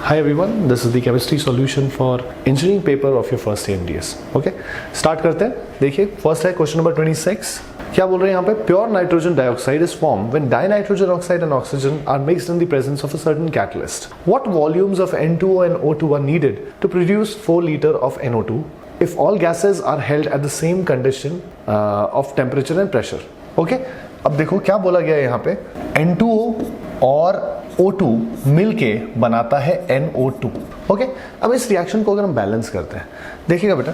Hi everyone, this is the chemistry solution for engineering paper of your first year MDS. Okay, start करते हैं. देखिए first है question number 26. क्या बोल रहे हैं यहाँ पे? Pure nitrogen dioxide is form when dinitrogen oxide and oxygen are mixed in the presence of a certain catalyst. What volumes of N2O and O2 are needed to produce 4 liters of NO2 if all gases are held at the same condition of temperature and pressure. Okay, अब देखो क्या बोला गया है यहाँ पे. N2O और O2 मिलके बनाता है NO2. ओके, अब इस रिएक्शन को अगर हम बैलेंस करते हैं, देखिएगा बेटा,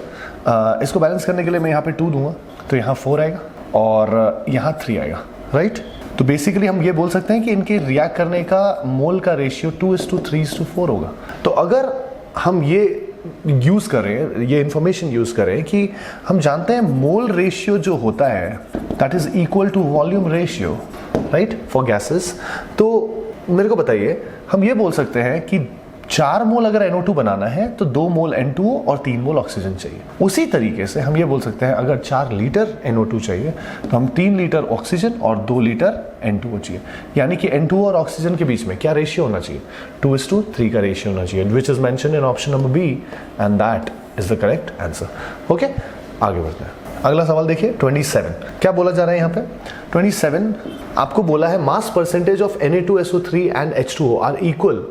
इसको बैलेंस करने के लिए मैं यहाँ पे 2 दूंगा तो यहाँ 4 आएगा और यहाँ 3 आएगा, राइट. तो बेसिकली हम ये बोल सकते हैं कि इनके रिएक्ट करने का मोल का रेशियो 2:3:4 होगा. तो अगर हम ये यूज करें, ये इंफॉर्मेशन यूज करें कि हम जानते हैं मोल रेशियो जो होता है that is equal to volume ratio, right, for gases. तो मेरे को बताइए, हम ये बोल सकते हैं कि 4 मोल अगर NO2 बनाना है तो 2 मोल N2O और 3 मोल ऑक्सीजन चाहिए. उसी तरीके से हम ये बोल सकते हैं अगर 4 लीटर NO2 चाहिए तो हम 3 लीटर ऑक्सीजन और 2 लीटर N2O चाहिए. यानी कि N2O और ऑक्सीजन के बीच में क्या रेशियो होना चाहिए? 2:3 का रेशियो होना चाहिए, which is mentioned in option number B and that is the correct answer. Okay, आगे बढ़ते हैं. अगला सवाल देखिए 27. क्या बोला जा रहा है यहाँ पे? 27 आपको बोला है mass percentage of Na2SO3 and H2O are equal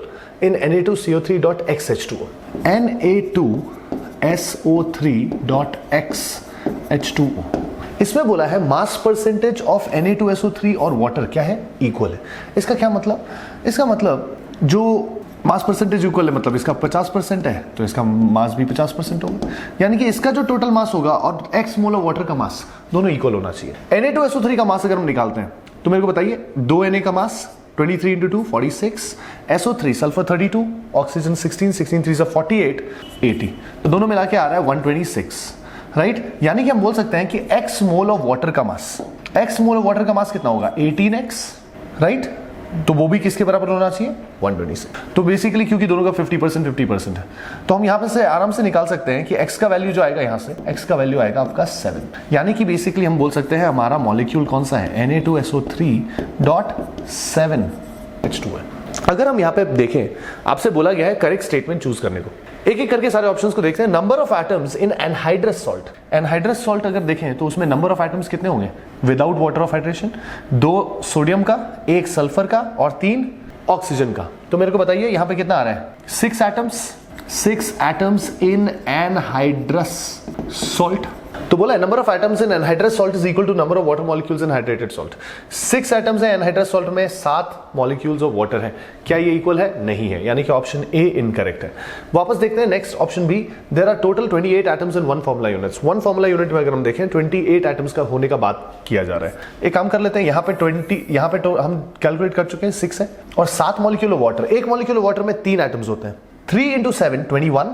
in Na2CO3.xH2O. Na2SO3.xH2O. इसमें बोला है मास परसेंटेज ऑफ Na2SO3 और वाटर क्या है? इक्वल है. इसका क्या मतलब? इसका मतलब जो मास परसेंटेज इक्वल है, मतलब इसका 50% है तो इसका मास भी 50% होगा. यानी कि इसका जो टोटल मास होगा और x मोल ऑफ वाटर का मास दोनों इक्वल होना चाहिए. Na2SO3 का मास अगर हम निकालते हैं तो मेरे को बताइए, 2 Na का मास 23 × 2 46, SO3 सल्फर 32, ऑक्सीजन 16, 16 3 48, 80. तो दोनों मिला के आ रहा है 126, राइट. यानी कि हम बोल सकते हैं कि x मोल ऑफ वाटर का मास, x मोल ऑफ वाटर का मास कितना होगा? 18x, right. तो वो भी किसके बराबर होना चाहिए? 126. तो बेसिकली क्योंकि दोनों का 50% है तो हम यहाँ पे से आराम से निकाल सकते हैं कि x का वैल्यू जो आएगा, यहाँ से x का वैल्यू आएगा आपका 7. यानी कि बेसिकली हम बोल सकते हैं हमारा मॉलिक्यूल कौन सा है? Na2SO3.7H2 है. अगर हम यहाँ पे देखें, आपसे बोला गया है करेक्ट स्टेटमेंट चूज करने को. एक एक करके सारे ऑप्शंस को देखते हैं. Number of atoms in anhydrous salt. Anhydrous salt अगर देखें तो उसमें नंबर ऑफ एटम्स कितने होंगे without water of hydration? 2 sodium का, 1 सल्फर का और 3 ऑक्सीजन का. तो मेरे को बताइए यहाँ पे कितना आ रहा है? 6 एटम्स इन एनहाइड्रस सॉल्ट. तो बोला है number of atoms in anhydrous salt is equal to number of water molecules in hydrated salt. 6 atoms है एनहाइड्रस सॉल्ट में, 7 मॉलिक्यूल्स ऑफ वाटर है. क्या ये इक्वल है? नहीं है. यानी कि ऑप्शन ए इनकरेक्ट है. वापस देखते हैं next option B. There are total 28 atoms in 1 formula units. 1 formula unit में अगर हम देखें 28 एटम्स का होने का बात किया जा रहा है. एक काम कर लेते हैं, यहाँ पे 20, यहाँ पे हम कैलकुलेट कर चुके हैं 6 है और 7 मॉलिक्यूल ऑफ वाटर. एक मॉलिक्यूल ऑफ वाटर में 3 एटम्स होते हैं. 3 × 7 21.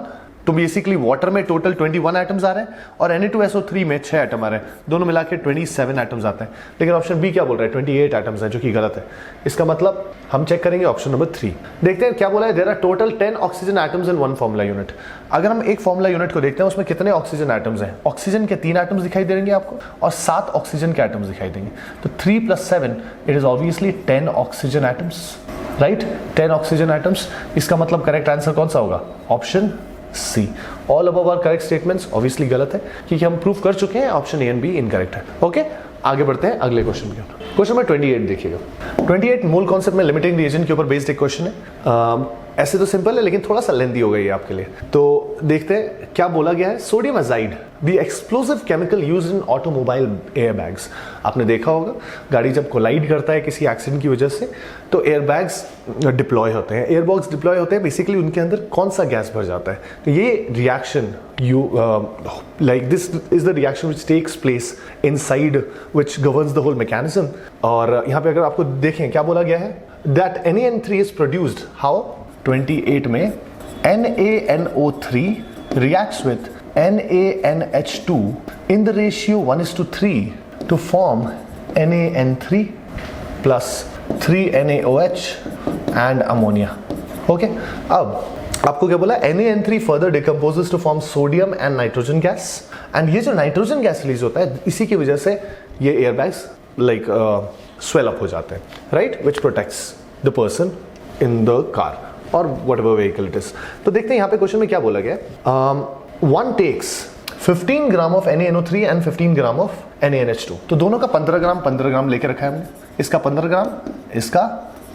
तो बेसिकली वाटर में टोटल 21 एटम्स आ रहे हैं और Na2SO3 में 6 एटम आ रहे हैं. दोनों मिला के 27 एटम्स आते हैं. लेकिन ऑप्शन बी क्या बोल रहा है? 28 एटम्स हैं, जो कि गलत है. इसका मतलब हम चेक करेंगे ऑप्शन नंबर 3. देखते हैं क्या बोला है. There are total 10 oxygen atoms in 1 formula unit. अगर हम एक फार्मूला यूनिट को देखते हैं उसमें कितने ऑक्सीजन एटम्स हैं? ऑक्सीजन के 3 एटम्स दिखाई देंगे आपको और 7 ऑक्सीजन के एटम्स दिखाई देंगे. तो 3 + 7 it is obviously 10 oxygen atoms, right. 10 oxygen atoms. इसका मतलब करेक्ट आंसर कौन सा होगा? Option C. All above are correct statements. Obviously गलत है क्योंकि हम प्रूव कर चुके हैं option A and B incorrect है. ओके, आगे बढ़ते हैं अगले क्वेश्चन के. क्वेश्चन नंबर 28 देखिएगा. 28 मोल कॉन्सेप्ट में लिमिटिंग रिएजेंट के ऊपर बेस्ड एक क्वेश्चन है. ऐसे तो सिंपल है लेकिन थोड़ा सा लेंथी हो गई है आपके लिए. तो देखते हैं क्या बोला गया है. Sodium azide the explosive chemical used in automobile airbags. आपने देखा होगा गाड़ी जब कोलाइड करता है किसी एक्सीडेंट की वजह से तो एयरबैग्स डिप्लॉय होते हैं, एयरबॉक्स डिप्लॉय होते हैं. बेसिकली उनके अंदर कौन सा गैस भर जाता है? तो ये reaction like this is the reaction which takes place inside which governs the whole mechanism. और यहाँ पे अगर आपको देखें क्या बोला गया है that NaN3 is produced how? 28 में NaNO3 reacts with NaNH2 in the ratio 1:3 to form NaN3 plus 3 NaOH and ammonia. Okay, अब आपको क्या बोला? NaN3 further decomposes to form sodium and nitrogen gas. and ये जो नाइट्रोजन गैस रिलीज होता है इसी की वजह से ये एयरबैग्स swell up हो जाते हैं, right, which protects the person in the car. और व्हाटएवर व्हीकल इट इज। तो देखते हैं यहाँ पे क्वेश्चन में क्या बोला गया। One takes 15 gram of NaNO3 and 15 gram of NaNH2। तो दोनों का 15 ग्राम लेके रखा है हमने, इसका 15 ग्राम, इसका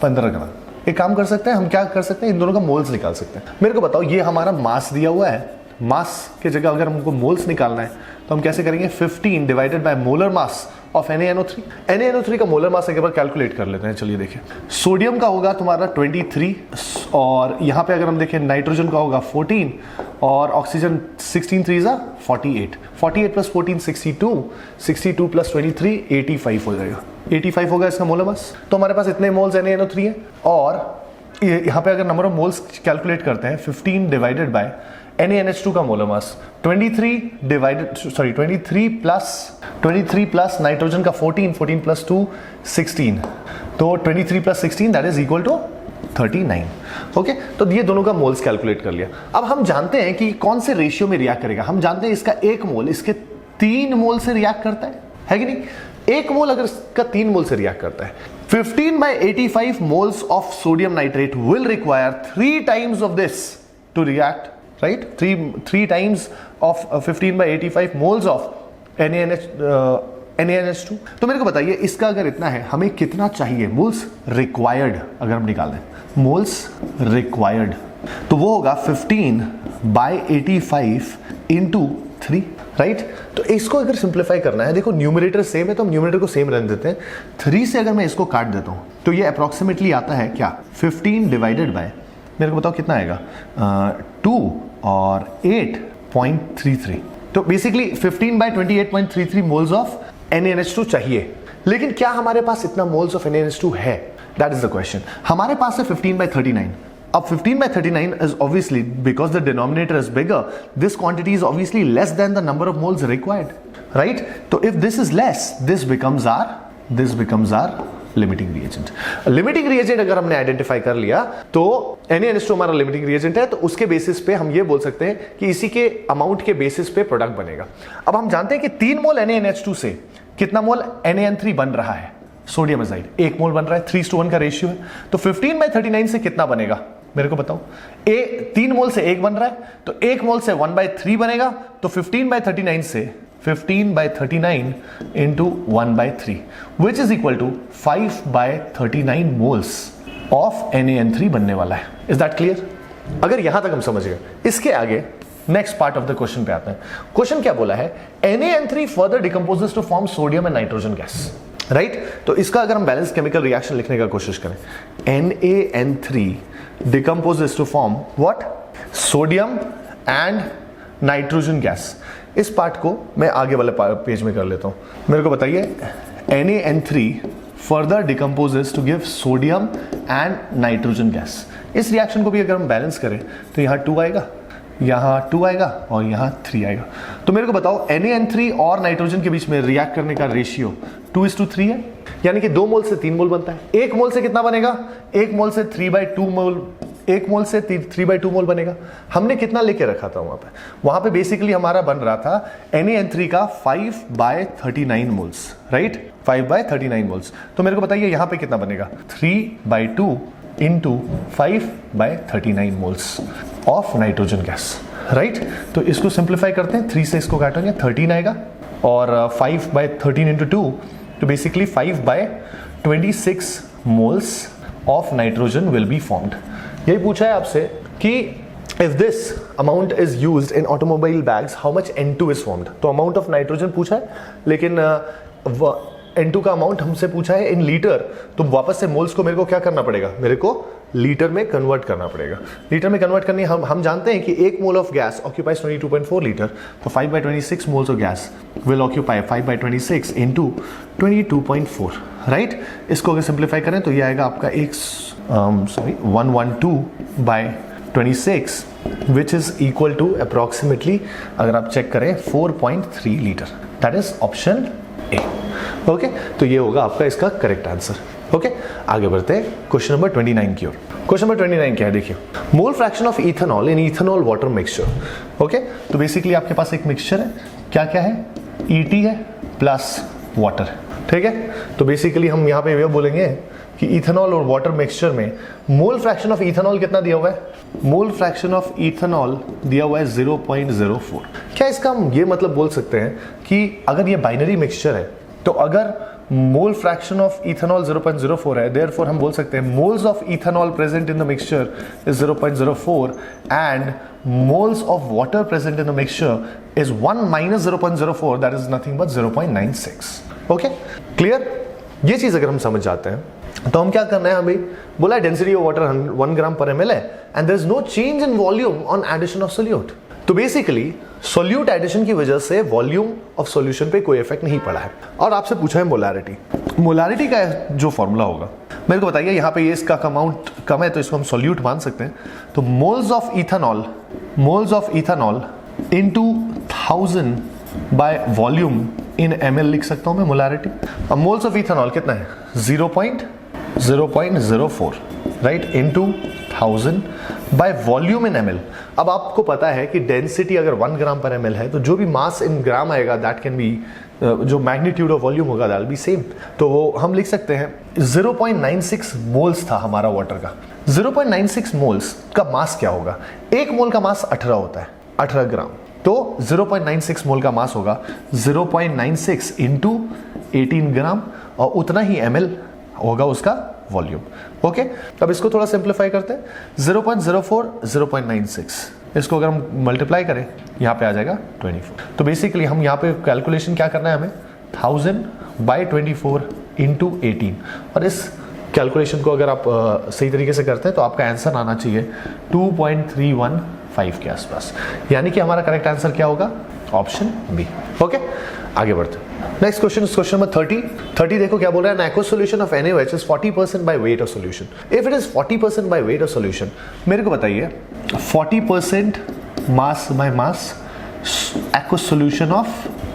15 ग्राम। एक काम कर सकते हैं, हम क्या कर सकते हैं, इन दोनों का मोल्स निकाल सकते हैं। मेरे को बताओ, ये हमारा मास दिया हुआ है, मास की जगह अगर हमको मोल्स निकालना है तो हम कैसे करेंगे, 15 divided by molar mass of NaNO3। NaNO3 का मोलर मास एक बार कैलकुलेट कर लेते हैं। चलिए देखिए, सोडियम का होगा तुम्हारा 23 और यहाँ पे अगर हम देखें नाइट्रोजन का होगा 14 और ऑक्सीजन 16 3 48, 48 प्लस 14 62, 62 प्लस 23 85 हो जाएगा, 85 होगा इसका मोलर मास। तो हमारे पास इतने मोल्स NaNO3 है और यहाँ पे अगर नंबर ऑफ मोल्स कैलकुलेट करते हैं 15 डिवाइडेड बाय NaNH2 का मोलर मास 23 प्लस नाइट्रोजन का 14 प्लस 2 16, तो 23 plus 16 that is equal to 39। Okay, तो ये दोनों का मोल्स कैलकुलेट कर लिया। अब हम जानते हैं कि कौन से रेशियो में रिएक्ट करेगा। हम जानते हैं इसका 1 मोल इसके 3 मोल से रिएक्ट करता है कि नहीं। 1 मोल अगर इसका 3 मोल से रिएक्ट करता है, 15/85 moles of sodium nitrate will require 3 times of this to react, right? 3 times of 15/85 moles of NaNH2। तो मेरे को बताइए, इसका अगर इतना है, हमें कितना चाहिए मोल्स रिक्वायर्ड। अगर हम निकाल दें मोल्स रिक्वायर्ड तो वो होगा 15/85 इंटू 3, राइट। तो इसको अगर सिंप्लीफाई करना है, देखो न्यूमरेटर सेम है तो हम न्यूमरेटर को सेम रहने देते हैं। 3 से अगर मैं इसको काट देता हूं तो ये अप्रोक्सीमेटली आता है क्या, 15 डिवाइडेड बाय, मेरे को बताओ कितना आएगा, 2 और 8.33। तो बेसिकली 15/28.33 मोल्स ऑफ NaNH2 चाहिए। लेकिन क्या हमारे पास इतना मोल्स ऑफ NaNH2 है, दैट इज द क्वेश्चन। हमारे पास है 15/39। अब 15/39 is obviously, because the denominator is bigger, this quantity is obviously less than the number of moles required, right? So if this is less, this becomes our limiting reagent। Limiting reagent अगर हमने identify कर लिया तो NaNH2 हमारा limiting reagent है, तो उसके basis पे हम ये बोल सकते हैं कि इसी के अमाउंट के बेसिस पे प्रोडक्ट बनेगा। अब हम जानते हैं कि 3 मोल NaNH2 से कितना मोल NaN3 बन रहा है, सोडियम एजाइड 1 मोल बन रहा है, 3:1 का रेशियो है। तो 15/39 से कितना बनेगा, मेरे को बताओ। 3 मोल से 1 बन रहा है तो 1 मोल से 1/3 बनेगा, तो 15/39 से 15/39 into 1/3 which is equal to 5/39 moles of NaN3 बनने वाला है। Is that clear? अगर यहां तक हम समझ गए, इसके आगे next part of the question पे आते हैं। क्वेश्चन क्या बोला है, NaN3 further decomposes to form sodium and nitrogen gas, right. तो इसका अगर हम बैलेंस केमिकल रिएक्शन लिखने का कोशिश करें, NaN3 decomposes to form what? Sodium and nitrogen gas। इस पार्ट को मैं आगे वाले पेज में कर लेता हूं। मेरे को बताइए, NaN3 further decomposes to give sodium and nitrogen gas। इस रिएक्शन को भी अगर हम बैलेंस करें तो यहाँ 2 आएगा, यहाँ 2 आएगा और यहाँ 3 आएगा। तो मेरे को बताओ, NaN3 और नाइट्रोजन के बीच में रिएक्ट करने का रेशियो 2:3 है, यानी कि 2 मोल से 3 मोल बनता है। 1 मोल से कितना बनेगा, 1 मोल से 3/2 मोल, 1 मोल से 3/2 मोल बनेगा। हमने कितना लेके रखा था वहां पे बेसिकली हमारा बन रहा था NaN3 का 5/39 मोल्स, राइट, 5/39 मोल्स। तो मेरे को बताइए यहाँ पे कितना बनेगा, 3/2 into 5/39 moles of nitrogen gas, right. तो इसको सिंप्लीफाई करते हैं, 3 से इसको काटेंगे 13 आएगा और 5/13 इंटू 2, तो basically 5/26 moles of nitrogen will be formed. यही पूछा है आपसे कि if this amount is used in automobile bags how much N2 is formed. तो अमाउंट ऑफ नाइट्रोजन पूछा है, लेकिन N2 का अमाउंट हमसे पूछा है इन लीटर। तो वापस से मोल्स को मेरे को क्या करना पड़ेगा, मेरे को लीटर में कन्वर्ट करना पड़ेगा। लीटर में कन्वर्ट करनी हम जानते हैं कि 1 mole of gas occupies 22.4 litre, तो 5/26 moles of gas will occupy 5/26 into 22.4, right. इसको अगर सिंप्लीफाई करें तो ये आएगा आपका 112/26 विच इज इक्वल टू अप्रोक्सीमेटली, अगर आप चेक करें 4.3 litre. That is option A. Okay, तो ये होगा आपका इसका करेक्ट आंसर। ओके, आगे बढ़ते हैं क्वेश्चन नंबर 29 की ओर। क्वेश्चन नंबर 29 क्या है, देखिए, mole fraction of ethanol in ethanol water mixture. Okay, तो बेसिकली आपके पास एक मिक्सचर है, क्या क्या है, ET है प्लस वाटर, ठीक है। तो बेसिकली हम यहाँ पे ये बोलेंगे कि इथेनॉल और वाटर मिक्सचर में मोल फ्रैक्शन ऑफ इथेनॉल कितना दिया हुआ है? मोल फ्रैक्शन ऑफ इथेनॉल दिया हुआ है 0.04। क्या इसका हम ये मतलब बोल सकते हैं कि अगर ये बाइनरी मिक्सचर है तो अगर मोल फ्रैक्शन ऑफ इथेनॉल 0.04 है, देयरफॉर हम बोल सकते हैं moles of ethanol present in the mixture is 0.04 and moles of water present in the mixture is 1 minus 0.04, that is nothing but 0.96. Okay, clear? ये चीज अगर हम समझ जाते हैं तो हम क्या करना है, हमें बोला डेंसिटी ऑफ वाटर 1 ग्राम पर ml है and there is no change in volume on addition of solute. तो बेसिकली सोल्यूट एडिशन की वजह से वॉल्यूम ऑफ सॉल्यूशन पे कोई इफेक्ट नहीं पड़ा है। और आपसे पूछा है मोलारिटी, मोलारिटी का जो फॉर्मूला होगा मेरे को बताइए। यहाँ पे ये इसका अमाउंट कम है तो इसको हम सोल्यूट मान सकते हैं। तो moles of ethanol into 1000 by volume in ml लिख सकता हूं मैं मोलारिटी। अब मोल्स ऑफ इथेनॉल कितना है? 0.04 right, into 1000 by volume in ml। अब आपको पता है कि डेंसिटी अगर 1 ग्राम पर ml है तो जो भी मास इन ग्राम आएगा दैट कैन बी, जो मैग्नीट्यूड ऑफ वॉल्यूम होगा दैट बी सेम। तो हम लिख सकते हैं 0.96 मोल्स था हमारा वाटर का। 0.96 मोल्स का मास क्या होगा? एक मोल का मास 18 होता है, 18 ग्राम। तो 0.96 मोल का मास होगा 0.96 इंटू 18 ग्राम और उतना ही ml होगा उसका वॉल्यूम। ओके, अब इसको थोड़ा सिंप्लीफाई करते हैं। 0.04 0.96 इसको अगर हम मल्टीप्लाई करें यहाँ पे आ जाएगा 24। तो बेसिकली हम यहाँ पे कैलकुलेशन क्या करना है हमें? 1000 बाई 24 इंटू 18। और इस कैलकुलेशन को अगर आप सही तरीके से करते हैं तो आपका आंसर आना चाहिए 2.315 के आसपास। यानी कि हमारा करेक्ट आंसर क्या होगा? Option B. ओके, आगे बढ़ते हैं। Next question is question number 30 देखो क्या बोल रहा है। An aqueous solution of NaOH is 40% by weight of solution. If it is 40% by weight of solution, मेरे को बताइए 40% mass by mass aqueous solution of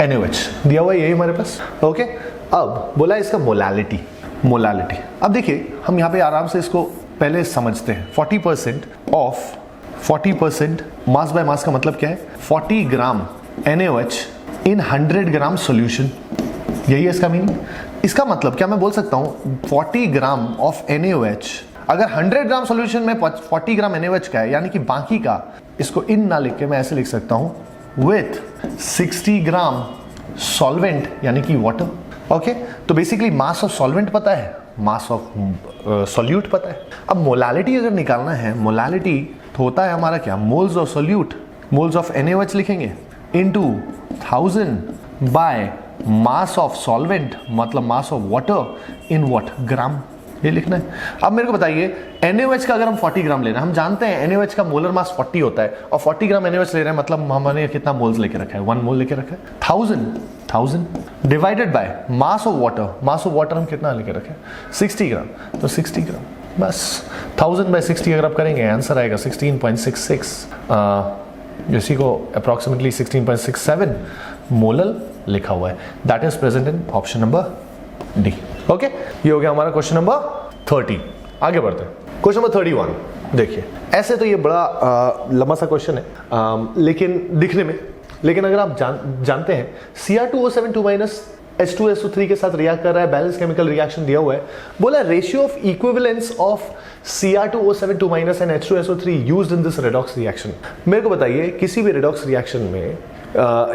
NaOH दिया हुआ है यही हमारे पास। ओके, अब बोला इसका मोलालिटी। अब देखिए हम यहाँ पे आराम से इसको पहले समझते हैं। 40% मास बाय मास का मतलब क्या है? 40 ग्राम NaOH इन 100 ग्राम सॉल्यूशन, यही है इसका मीनिंग। इसका मतलब क्या मैं बोल सकता हूँ 40 ग्राम ऑफ NaOH, अगर 100 ग्राम सॉल्यूशन में 40 ग्राम NaOH का है, यानी कि बाकी का इसको इन ना लिख के मैं ऐसे लिख सकता हूँ विथ 60 ग्राम सॉल्वेंट यानी कि वाटर। ओके, तो बेसिकली मास ऑफ सॉल्वेंट पता है, मास ऑफ सॉल्यूट पता है। अब मोलालिटी अगर निकालना है, मोलालिटी तो होता है हमारा क्या? Moles of solute, moles of NaOH लिखेंगे into 1000 by mass of solvent, मतलब mass of water in what? Gram, ये लिखना है। अब मेरे को बताइए NaOH का अगर हम 40 ग्राम ले रहे हैं, हम जानते हैं NaOH का मोलर मास 40 होता है और 40 ग्राम NaOH ले रहे हैं, मतलब हमने कितना मोल्स लेके रखा है? 1 मोल लेके रखा है। 1000 divided by mass of water, mass of water हम कितना लेके रखे? 60 ग्राम। तो 60 ग्राम बस 1000 बाय 60 अगर आप करेंगे आंसर आएगा 16.66, इसी को अप्रॉक्सीमेटली 16.67 मोलल लिखा हुआ है। That is present in option number D. Okay, ये हो गया हमारा क्वेश्चन नंबर 30। आगे बढ़ते हैं क्वेश्चन नंबर 31। देखिए ऐसे तो ये बड़ा लंबा सा क्वेश्चन है लेकिन दिखने में, लेकिन अगर आप जानते हैं Cr2O72- H2SO3 के साथ रिएक्ट कर रहा है, बैलेंस केमिकल रिएक्शन दिया हुआ है। बोला ratio of equivalence of Cr2O72- and H2SO3 used in this redox reaction. मेरे को बताइए किसी भी रेडॉक्स रिएक्शन में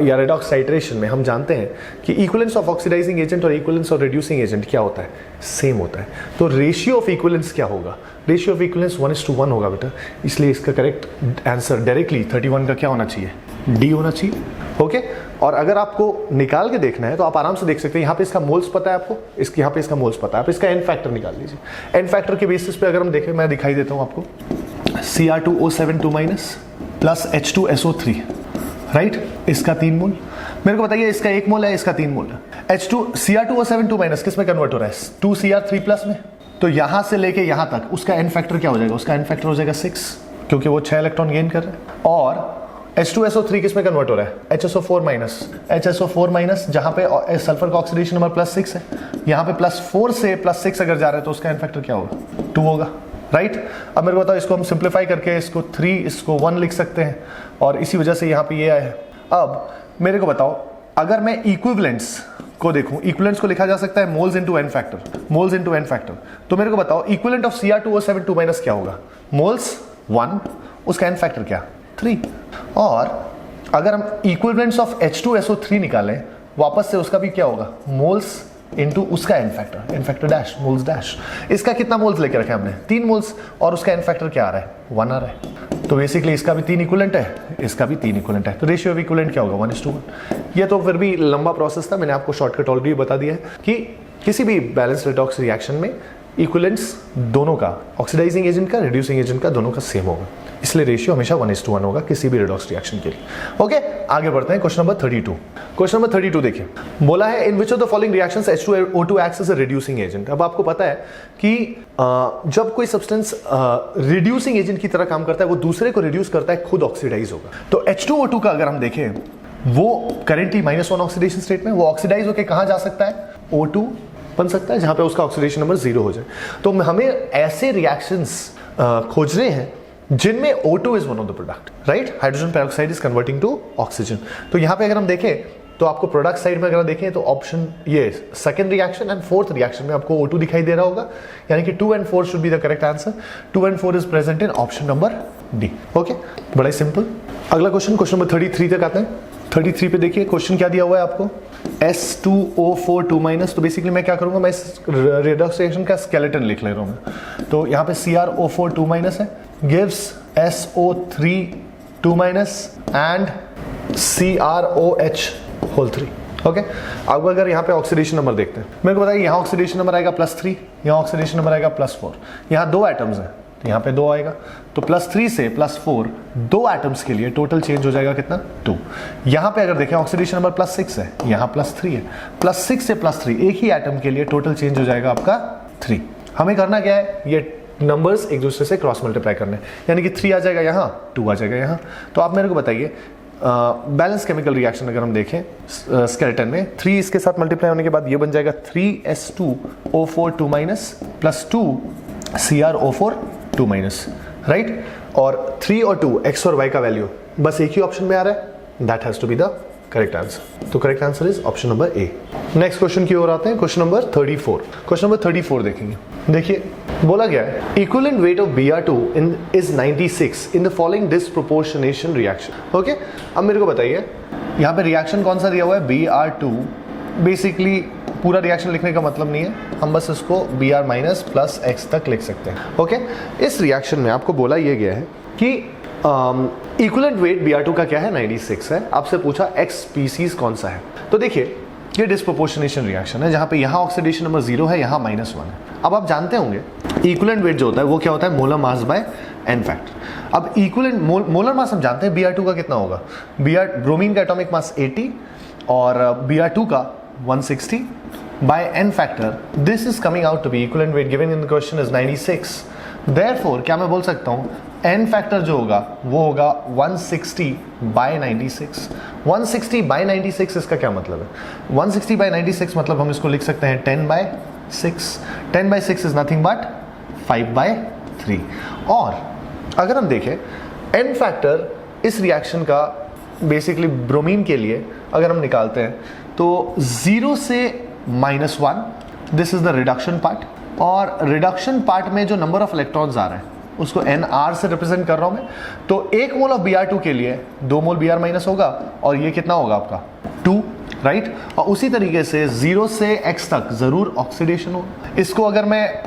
या रेडॉक्स टाइट्रेशन में हम जानते हैं कि इक्विवेलेंस ऑफ ऑक्सीडाइजिंग एजेंट और इक्विवेलेंस ऑफ रिड्यूसिंग एजेंट क्या होता है? सेम होता है। तो रेशियो ऑफ इक्विवेलेंस क्या होगा? रेशियो ऑफ इक्विवेलेंस 1:1 होगा बेटा। इसलिए इसका करेक्ट आंसर डायरेक्टली 31 का क्या होना चाहिए? डी होना चाहिए। ओके, और अगर आपको निकाल के देखना है तो आप आराम से देख सकते हैं। यहाँ पे इसका मोल्स पता है आपको, इसके यहाँ पे इसका मोल्स पता है, आप इसका एन फैक्टर निकाल लीजिए। एन फैक्टर के बेसिस पे अगर हम देखें, मैं दिखाई देता हूँ आपको, Cr2O72- प्लस H2SO3 राइट, इसका 3 मोल। मेरे को बताइए इसका 1 मोल है, इसका 3 मोल है। Cr2O72- किस में कन्वर्ट हो रहा है? 2Cr3+ में। तो यहां से लेके यहां तक उसका एन फैक्टर क्या हो जाएगा? उसका एन फैक्टर हो जाएगा 6, क्योंकि वो 6 इलेक्ट्रॉन गेन कर रहा है। और H2SO3 किस में कन्वर्ट हो रहा है? HSO4-, जहां पे सल्फर का ऑक्सीडेशन नंबर +6 है, यहां पे +4 से +6 अगर जा रहा है तो उसका एन फैक्टर क्या होगा? 2 होगा राइट। अब मेरे को बताओ इसको हम सिंप्लीफाई करके इसको 3 इसको 1 लिख सकते हैं और इसी वजह से यहाँ पे ये आया है। अब मेरे को बताओ अगर मैं इक्विवेलेंस को देखूं, इक्विवेलेंट्स को लिखा जा सकता है moles into N factor, moles into N factor. तो मेरे को बताओ इक्विवेलेंट ऑफ Cr2O7 2- क्या होगा? मोल्स 1, उसका एन फैक्टर क्या? 3। और अगर हम इक्विवेलेंट्स ऑफ H2SO3 निकालें वापस से, उसका भी क्या होगा? मोल्स इनटू उसका N factor dash, moles dash. इसका कितना मोल्स लेके रखे हमने? 3 मोल्स, और उसका एन फैक्टर क्या आ रहा है? 1 आ रहा है। तो बेसिकली इसका भी 3 इक्विवेलेंट है, इसका भी 3 इक्विवेलेंट है। तो रेशियो ऑफ इक्विवेलेंट क्या होगा? 1:1। ये तो फिर भी लंबा प्रोसेस था, मैंने आपको शॉर्टकट ऑलरेडी बता दिया है कि किसी भी बैलेंस रिडॉक्स रिएक्शन में इक्विवेलेंट्स दोनों का, ऑक्सीडाइजिंग एजेंट का, रिड्यूसिंग एजेंट का, दोनों का सेम होगा, इसलिए रेशियो हमेशा 1:1 होगा किसी भी रिडॉक्स रिएक्शन के लिए। ओके, आगे बढ़ते हैं। Question number 32। क्वेश्चन नंबर 32 देखिए, बोला है in which of the following reactions H2O2 acts as a reducing agent. अब आपको पता है कि जब कोई सब्सटेंस रिड्यूसिंग एजेंट की तरह काम करता है, वो दूसरे को रिड्यूस करता है, खुद ऑक्सीडाइज होगा। तो H2O2 का अगर हम देखें, वो करेंटली -1 ऑक्सीडेशन स्टेट में, वो ऑक्सीडाइज होकर कहां जा सकता है? O2 बन सकता है, जहां पे उसका ऑक्सीडेशन नंबर 0 हो जाए। तो हमें ऐसे रिएक्शंस खोजने हैं जिनमें O2 is one of the product, right? Hydrogen peroxide is converting to oxygen. तो यहां पे अगर हम देखें तो आपको प्रोडक्ट साइड में अगर देखें तो ऑप्शन ये second reaction and fourth reaction में आपको O2 दिखाई दे रहा होगा, यानी कि 2 and 4 should be the correct answer. 2 and 4 is present in option number D. Okay, बड़ा ही सिंपल। अगला क्वेश्चन, क्वेश्चन नंबर 33 तक आते हैं। 33 पे देखिए क्वेश्चन क्या दिया हुआ है आपको, S2O4 2-। तो बेसिकली मैं क्या करूंगा, मैं इस रिडॉक्स रिएक्शन का स्केलेटन लिख ले रहा हूं। तो यहाँ पे CrO4 2- है, gives SO3 2- and CrOH whole 3। Okay, अब अगर यहाँ पे ऑक्सीडेशन नंबर देखते हैं, मेरे को बताइए यहाँ ऑक्सीडेशन नंबर आएगा +3, यहाँ ऑक्सीडेशन नंबर आएगा +4। यहाँ 2 एटम्स हैं तो यहाँ पे 2 आएगा, तो +3 से +4 2 एटम्स के लिए टोटल चेंज हो जाएगा कितना? 2। यहाँ पे अगर देखें ऑक्सीडेशन नंबर +6 है, यहाँ +3 है, +6 से +3 एक ही एटम के लिए टोटल चेंज हो जाएगा आपका 3। हमें करना क्या है, ये नंबर्स एक दूसरे से क्रॉस मल्टीप्लाई करने, यानी कि 3 आ जाएगा यहाँ, 2 आ जाएगा यहाँ। तो आप मेरे को बताइए बैलेंस केमिकल रिएक्शन अगर हम देखें स्केलेटन में, 3 इसके साथ मल्टीप्लाई होने के बाद ये बन जाएगा 3S2O4 2- +2 CrO4 2-, राइट? और 3 और 2 X और Y का वैल्यू बस एक ही ऑप्शन में आ रहा है, that has to be the correct answer. तो correct answer is option number A. Next question की ओर आते हैं, क्वेश्चन नंबर 34। क्वेश्चन नंबर 34 देखेंगे, देखिए बोला गया है equivalent weight of Br2 is 96 in the following disproportionation reaction. Okay, अब मेरे को बताइए यहाँ पे रिएक्शन कौन सा दिया हुआ है? Br2। बेसिकली पूरा रिएक्शन लिखने का मतलब नहीं है, हम बस इसको Br- + X तक लिख सकते हैं। ओके, इस रिएक्शन में आपको बोला यह गया है कि इक्विवेलेंट वेट Br2 का क्या है? 96 है। आपसे पूछा X स्पीसीज कौन सा है। तो देखिए ये डिसप्रोपोर्शनेशन रिएक्शन है, जहां पे यहाँ ऑक्सीडेशन नंबर 0 है, यहाँ -1 है। अब आप जानते होंगे इक्विवेलेंट वेट जो होता है वो क्या होता है? Molar mass by N factor. अब इक्विवेलेंट मोलर मास हम जानते हैं Br2 का कितना होगा, ब्रोमीन का एटॉमिक मास 80 और Br2 का 160 by N factor. This is coming out to be equivalent weight given in the question is 96। Therefore क्या मैं बोल सकता हूँ, एन फैक्टर जो होगा वो होगा 160 बाय 96। 160 बाय 96 इसका क्या मतलब है? 160 बाय 96 मतलब हम इसको लिख सकते हैं 10/6। 10/6 इज नथिंग बट 5/3। और अगर हम देखें एन फैक्टर इस रिएक्शन का बेसिकली ब्रोमीन के लिए अगर हम निकालते हैं तो 0 से -1, this is the reduction part, और रिडक्शन पार्ट में जो नंबर ऑफ इलेक्ट्रॉन्स आ रहे हैं उसको NR से रिप्रेजेंट कर रहा हूं मैं। तो 1 मोल ऑफ Br2 के लिए 2 मोल Br- होगा, और ये कितना होगा आपका 2, राइट? और उसी तरीके से 0 से X तक जरूर ऑक्सीडेशन हो। इसको अगर मैं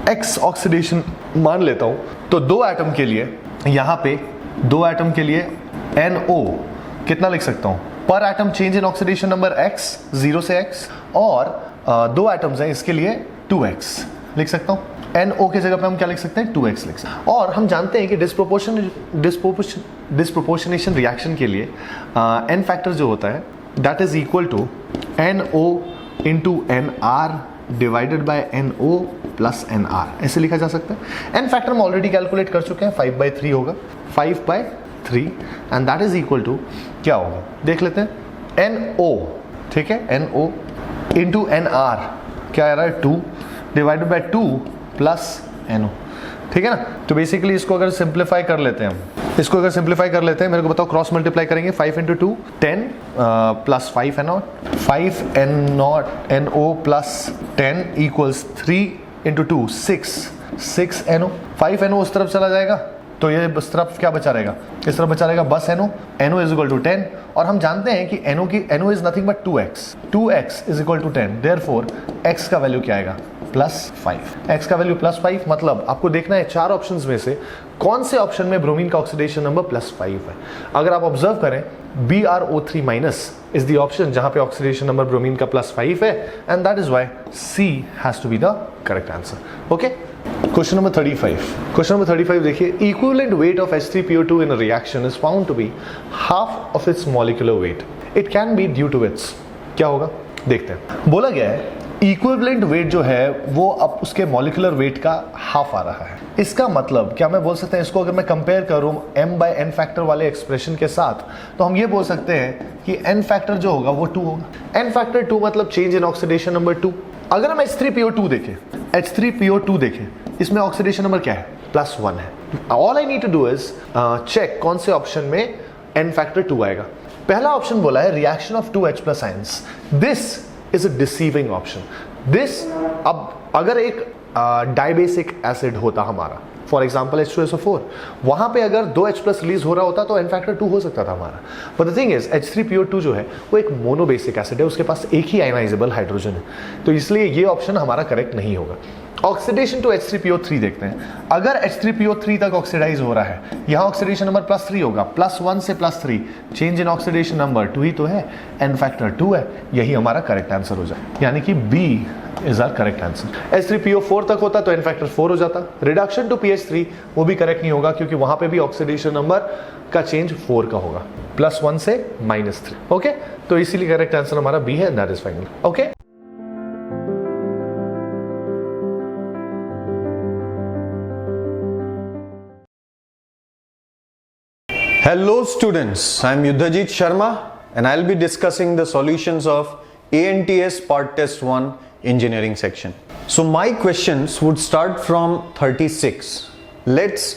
X ऑक्सीडेशन मान लेता हूं तो 2 एटम के लिए, यहां पे 2 एटम के लिए NO कितना लिख सकता हूं? पर atom change in oxidation number X 0 से X, और 2 एटम्स हैं इसके लिए 2X लिख सकता हूं। NO की जगह पे हम क्या लिख सकते हैं? 2X लिख सकते हैं। और हम जानते हैं कि डिसप्रोपोर्शनेशन रिएक्शन के लिए N फैक्टर जो होता है that is equal to NO into NR divided by NO plus NR, ऐसे लिखा जा सकता है। N फैक्टर हम ऑलरेडी कैलकुलेट कर चुके हैं, 5/3 होगा, 5/3, and that is equal to क्या होगा देख लेते हैं, NO, ठीक है, NO इंटू NR क्या आ रहा है? 2 डिवाइडेड बाय 2 प्लस NO, ठीक है ना? तो बेसिकली इसको अगर सिंप्लीफाई कर लेते हैं हम इसको अगर सिंप्लीफाई कर लेते हैं, मेरे को बताओ क्रॉस मल्टीप्लाई करेंगे 5 into 2 10 plus 5 NO 5 NO plus 10 equals 3 into 2 6 NO 5 NO उस तरफ चला जाएगा तो ये इस तरफ क्या बचा रहेगा, इस तरफ बचा रहेगा बस NO इज इक्वल टू 10 और हम जानते हैं कि NO is nothing but 2x is equal to 10 therefore x का वैल्यू क्या आएगा +5 x का वैल्यू +5 मतलब आपको देखना है चार ऑप्शंस में से कौन से ऑप्शन में ब्रोमीन का ऑक्सीडेशन नंबर +5 है। अगर आप ऑब्जर्व करें BrO3- इज द ऑप्शन जहां पे ऑक्सीडेशन नंबर ब्रोमीन का +5 है and that is why C has to be the correct answer. Okay, question number 35 देखिए, equivalent weight of H3PO2 in a reaction is found to be half of its molecular weight, it can be due to its, क्या होगा देखते हैं। बोला गया है equivalent weight जो है वो अब उसके मॉलिक्यूलर वेट का हाफ आ रहा है। इसका मतलब क्या मैं बोल सकते हैं इसको, अगर मैं कंपेयर करूं m/n फैक्टर वाले एक्सप्रेशन के साथ, तो हम ये बोल सकते हैं कि n फैक्टर जो होगा वो 2 होगा। n फैक्टर 2 मतलब चेंज इन ऑक्सीडेशन नंबर 2। अगर हम H3PO2 देखें, इसमें ऑक्सीडेशन नंबर क्या है +1 है। All I need to do is check कौन से ऑप्शन में n फैक्टर 2 आएगा। पहला ऑप्शन बोला है reaction of 2H+ ions, this is a deceiving option. This, अब अगर एक डाइबेसिक एसिड होता हमारा, फॉर एग्जाम्पल H2SO4, वहां पे अगर 2H+ रिलीज हो रहा होता तो n फैक्टर 2 हो सकता था हमारा। But the thing is H3PO2 जो है वो एक मोनोबेसिक एसिड है, उसके पास एक ही आयनाइजेबल हाइड्रोजन है, तो इसलिए ये ऑप्शन हमारा करेक्ट नहीं होगा। ऑक्सीडेशन टू H3PO3 देखते हैं। अगर H3PO3 तक ऑक्सीडाइज हो रहा है, यहां ऑक्सीडेशन नंबर +3 होगा, +1 से +3 चेंज इन ऑक्सीडेशन नंबर 2 ही तो है, n फैक्टर 2 है, यही हमारा करेक्ट आंसर हो जाए, यानी कि B is our correct answer. H3PO4 तक होता तो n फैक्टर 4 हो जाता। रिडक्शन टू PH3 वो भी करेक्ट नहीं होगा क्योंकि वहां पे भी ऑक्सीडेशन नंबर का चेंज 4 का होगा, +1 से -3। ओके, तो इसीलिए करेक्ट आंसर हमारा B है, that is final. Okay, Hello students, I am Yuddhajit Sharma and I will be discussing the solutions of ANTS Part Test 1 Engineering section. So my questions would start from 36. Let's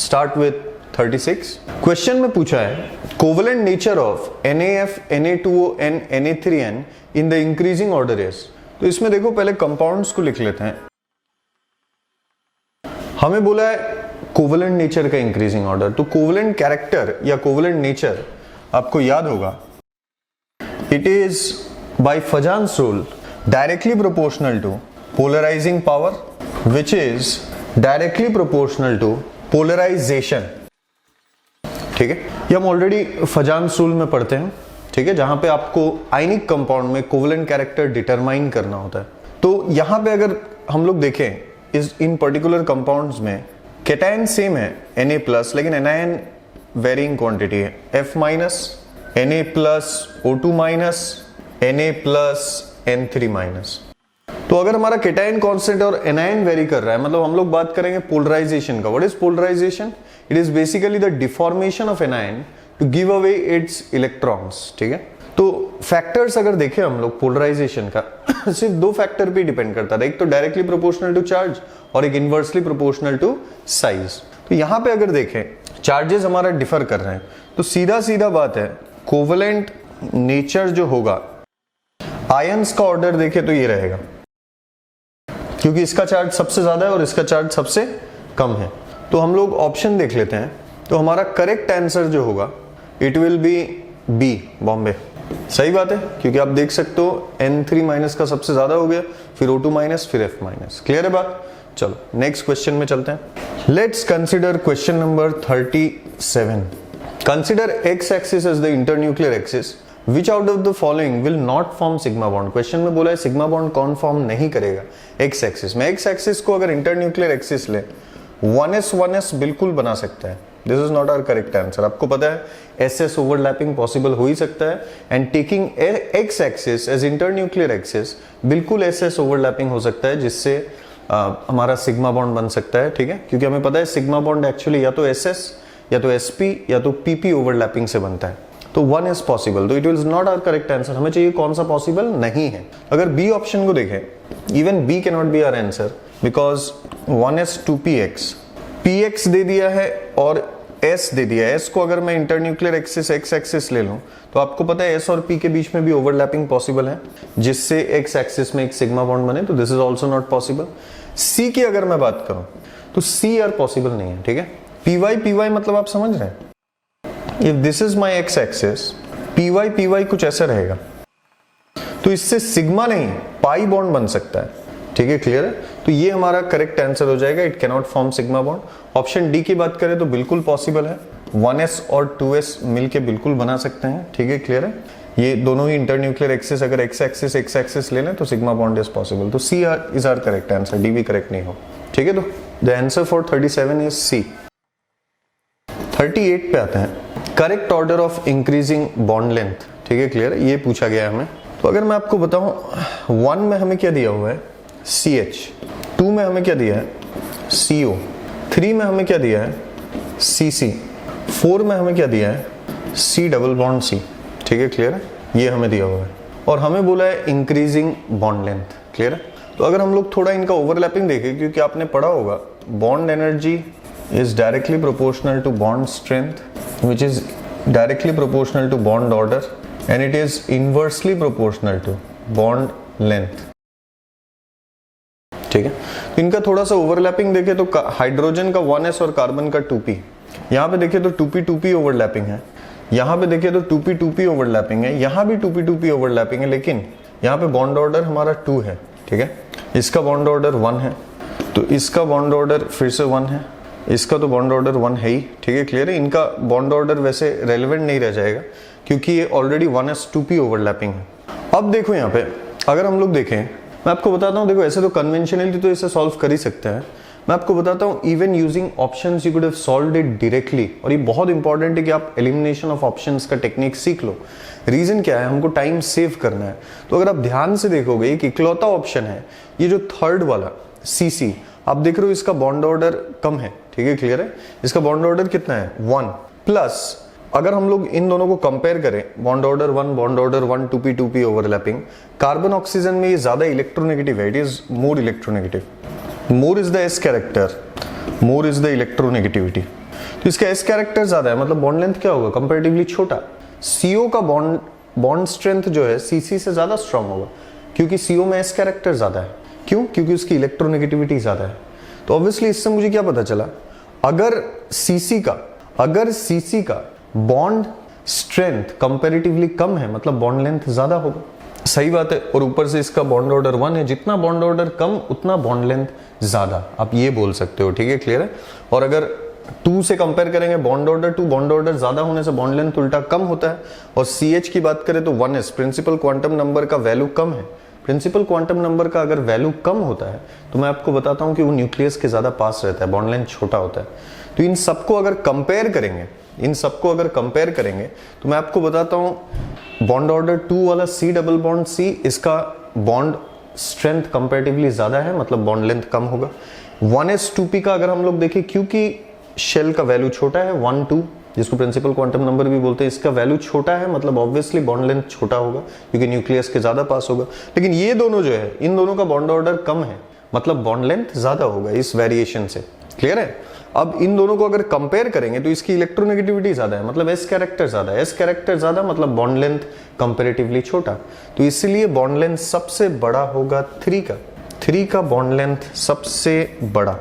start with 36. Question में पूछा है covalent nature of NAF, Na2O and Na3N in the increasing order is. तो इसमें देखो पहले compounds को लिख लेते हैं। हमें बोला है कोवेलेंट नेचर का इंक्रीजिंग ऑर्डर, तो कोवेलेंट कैरेक्टर या कोवेलेंट नेचर आपको याद होगा, it is by Fajans rule directly proportional to polarising power which is directly proportional to polarisation. ठीक है, ये हम ऑलरेडी फजान्स रूल में पढ़ते हैं, ठीक है, जहां पे आपको आयनिक कंपाउंड में कोवेलेंट कैरेक्टर डिटरमाइन करना होता है। तो यहां पे अगर हम लोग देखें इस इन पर्टिकुलर कंपाउंड्स में कैटायन सेम है Na+, लेकिन एनायन वेरिंग क्वांटिटी है, F-, Na+, O2-, Na+, N3-। तो अगर हमारा कैटायन कांस्टेंट और एनायन वेरी कर रहा है, मतलब हम लोग बात करेंगे पोलराइजेशन का। What is polarisation? It is basically the deformation of anion to give away its electrons. ठीक है, तो फैक्टर्स अगर देखें हम लोग पोलराइजेशन का सिर्फ 2 फैक्टर पे डिपेंड करता था, एक तो डायरेक्टली प्रोपोर्शनल टू चार्ज और एक इनवर्सली प्रोपोर्शनल टू साइज। तो यहां पे अगर देखें चार्जेस हमारा डिफर कर रहे हैं, तो सीधा सीधा बात है कोवेलेंट नेचर जो होगा, आयंस का ऑर्डर देखें तो ये रहेगा, क्योंकि इसका चार्ज सबसे ज्यादा है और इसका चार्ज सबसे कम है। तो हम लोग ऑप्शन देख लेते हैं, तो हमारा करेक्ट आंसर जो होगा it will be B, Bombay. सही बात है, क्योंकि आप देख सकते हो N3- का सबसे ज्यादा हो गया, फिर O2-, फिर F-। क्लियर है बात? चलो नेक्स्ट क्वेश्चन में चलते हैं। Let's consider question number 37। Consider x axis as the internuclear axis, which out of the following will not form sigma bond. Question में बोला है सिग्मा बॉन्ड कौन फॉर्म नहीं करेगा x एक्सिस में। x एक्सिस को अगर इंटरन्यूक्लियर एक्सिस ले, 1s बिल्कुल बना सकता है। This is not our correct answer. आपको पता है SS ओवरलैपिंग पॉसिबल हो ही सकता है, and taking x axis as internuclear axis, बिल्कुल SS ओवरलैपिंग हो सकता है, जिससे हमारा सिग्मा बॉन्ड बन सकता है। ठीक है, क्योंकि हमें पता है सिग्मा बॉन्ड एक्चुअली या तो SS या तो SP या तो PP ओवरलैपिंग से बनता है। तो 1 इज पॉसिबल, तो it is not our correct answer. हमें चाहिए कौन सा पॉसिबल नहीं है। अगर बी ऑप्शन को देखें, even B can not be our answer because 1s 2px, px दे दिया है और S दे दिया, S को अगर मैं इंटरन्यूक्लियर एक्सिस x एक्सिस ले लूं तो आपको पता है S और P के बीच में भी ओवरलैपिंग पॉसिबल है, जिससे x एक्सिस में एक सिग्मा बॉन्ड बने, तो this is also not possible. C की अगर मैं बात करूं तो C यार पॉसिबल नहीं है, ठीक है। py मतलब आप समझ रहे हैं, if this is my x axis, py कुछ ऐसा रहेगा, तो इससे सिग्मा नहीं पाई बॉन्ड बन सकता है, ठीक है, क्लियर है। तो ये हमारा करेक्ट आंसर हो जाएगा, it cannot form sigma bond. Option D की बात करें तो बिल्कुल पॉसिबल है, 1s और 2s मिलके बिल्कुल बना सकते हैं, ठीक है, क्लियर है। ये दोनों ही इंटरन्यूक्लियर एक्सिस, अगर x एक्सिस ले लें तो सिग्मा बॉन्ड इज पॉसिबल। तो C is our correct answer, D भी करेक्ट नहीं हो, ठीक है। तो the answer for 37 is C. 38 पे आते हैं, correct order of increasing bond length, ठीक है, क्लियर है, ये पूछा गया है हमें। तो अगर मैं आपको बताऊं 1 में हमें क्या दिया हुआ है CH, 2 में हमें क्या दिया है CO, 3 में हमें क्या दिया है CC, 4 में हमें क्या दिया है C डबल बॉन्ड C, ठीक है, क्लियर है, ये हमें दिया हुआ है। और हमें बोला है इंक्रीजिंग बॉन्ड लेंथ, क्लियर है। तो अगर हम लोग थोड़ा इनका ओवरलैपिंग देखें, क्योंकि आपने पढ़ा होगा bond energy is directly proportional to bond strength which is directly proportional to bond order and it is inversely proportional to bond length, ठीक है। तो इनका थोड़ा सा ओवरलैपिंग देखें तो हाइड्रोजन का 1s और कार्बन का 2p, यहां पे देखें तो 2p ओवरलैपिंग है, यहां पे देखें तो 2p ओवरलैपिंग है, यहां भी 2p ओवरलैपिंग है, लेकिन यहां पे बॉन्ड ऑर्डर हमारा 2 है, ठीक है। इसका बॉन्ड ऑर्डर 1 है, तो इसका बॉन्ड ऑर्डर फिर से 1 है, इसका तो बॉन्ड ऑर्डर 1 है ही, ठीक है, क्लियर है। इनका बॉन्ड ऑर्डर वैसे रेलेवेंट नहीं रह जाएगा क्योंकि ये ऑलरेडी 1s 2p ओवरलैपिंग है। अब देखो यहाँ पे अगर हम लोग देखें, मैं आपको बताता हूँ, देखो ऐसे तो कन्वेंशनली तो इसे सॉल्व कर ही सकते हैं, मैं आपको बताता हूँ even using options you could have solved it directly. और ये बहुत इंपॉर्टेंट है कि आप एलिमिनेशन ऑफ ऑप्शंस का टेक्निक सीख लो। रीजन क्या है, हमको टाइम सेव करना है। तो अगर आप ध्यान से देखोगे एक इकलौता ऑप्शन है ये जो थर्ड वाला CC, आप देख रहे हो इसका बॉन्ड ऑर्डर कम है, ठीक है, क्लियर है। इसका बॉन्ड ऑर्डर कितना है 1 प्लस, अगर हम लोग इन दोनों को कंपेयर करें, bond order 1 bond order 1 2p overlapping, carbon oxygen में ये ज्यादा इलेक्ट्रोनेगेटिव है, it is more electronegative, more is the s character, more is the electronegativity. तो इसका s कैरेक्टर ज्यादा है, मतलब बॉन्ड लेंथ क्या होगा कंपैरेटिवली छोटा। CO का बॉन्ड स्ट्रेंथ जो है CC से ज्यादा स्ट्रांग होगा क्योंकि CO में s कैरेक्टर ज्यादा है। क्यों? क्योंकि उसकी इलेक्ट्रोनेगेटिविटी ज्यादा है। तो ऑब्वियसली इससे मुझे क्या पता चला, अगर CC का बॉन्ड स्ट्रेंथ कंपैरेटिवली कम है मतलब बॉन्ड लेंथ ज्यादा होगा, सही बात है। और ऊपर से इसका बॉन्ड ऑर्डर 1 है, जितना बॉन्ड ऑर्डर कम उतना बॉन्ड लेंथ ज्यादा, आप ये बोल सकते हो, ठीक है, क्लियर है। और अगर 2 से कंपेयर करेंगे बॉन्ड ऑर्डर 2, बॉन्ड ऑर्डर ज्यादा होने से बॉन्ड लेंथ उल्टा कम होता है। और CH की बात करें तो 1s प्रिंसिपल क्वांटम नंबर का वैल्यू कम है, प्रिंसिपल क्वांटम नंबर का अगर वैल्यू कम होता है तो मैं आपको बताता हूं कि वो न्यूक्लियस के ज्यादा पास रहता है, बॉन्ड लेंथ छोटा होता है। तो इन सबको अगर कंपेयर करेंगे तो मैं आपको बताता हूं बॉन्ड ऑर्डर 2 वाला C डबल बॉन्ड C, इसका बॉन्ड स्ट्रेंथ कंपैरेटिवली ज्यादा है मतलब बॉन्ड लेंथ कम होगा। 1s 2p का अगर हम लोग देखें, क्योंकि शेल का वैल्यू छोटा है 1 2, जिसको प्रिंसिपल क्वांटम नंबर भी बोलते हैं, इसका वैल्यू छोटा है मतलब ऑब्वियसली बॉन्ड लेंथ छोटा होगा क्योंकि न्यूक्लियस के ज्यादा पास होगा। लेकिन ये दोनों जो है, इन दोनों का बॉन्ड ऑर्डर कम है मतलब बॉन्ड लेंथ ज्यादा होगा इस वेरिएशन से, क्लियर है। अब इन दोनों को अगर कंपेयर करेंगे तो इसकी इलेक्ट्रोनेगेटिविटी ज्यादा है मतलब s कैरेक्टर ज्यादा है, s कैरेक्टर ज्यादा मतलब बॉन्ड लेंथ कंपैरेटिवली छोटा, तो इसलिए बॉन्ड लेंथ सबसे बड़ा होगा 3 का बॉन्ड लेंथ सबसे बड़ा।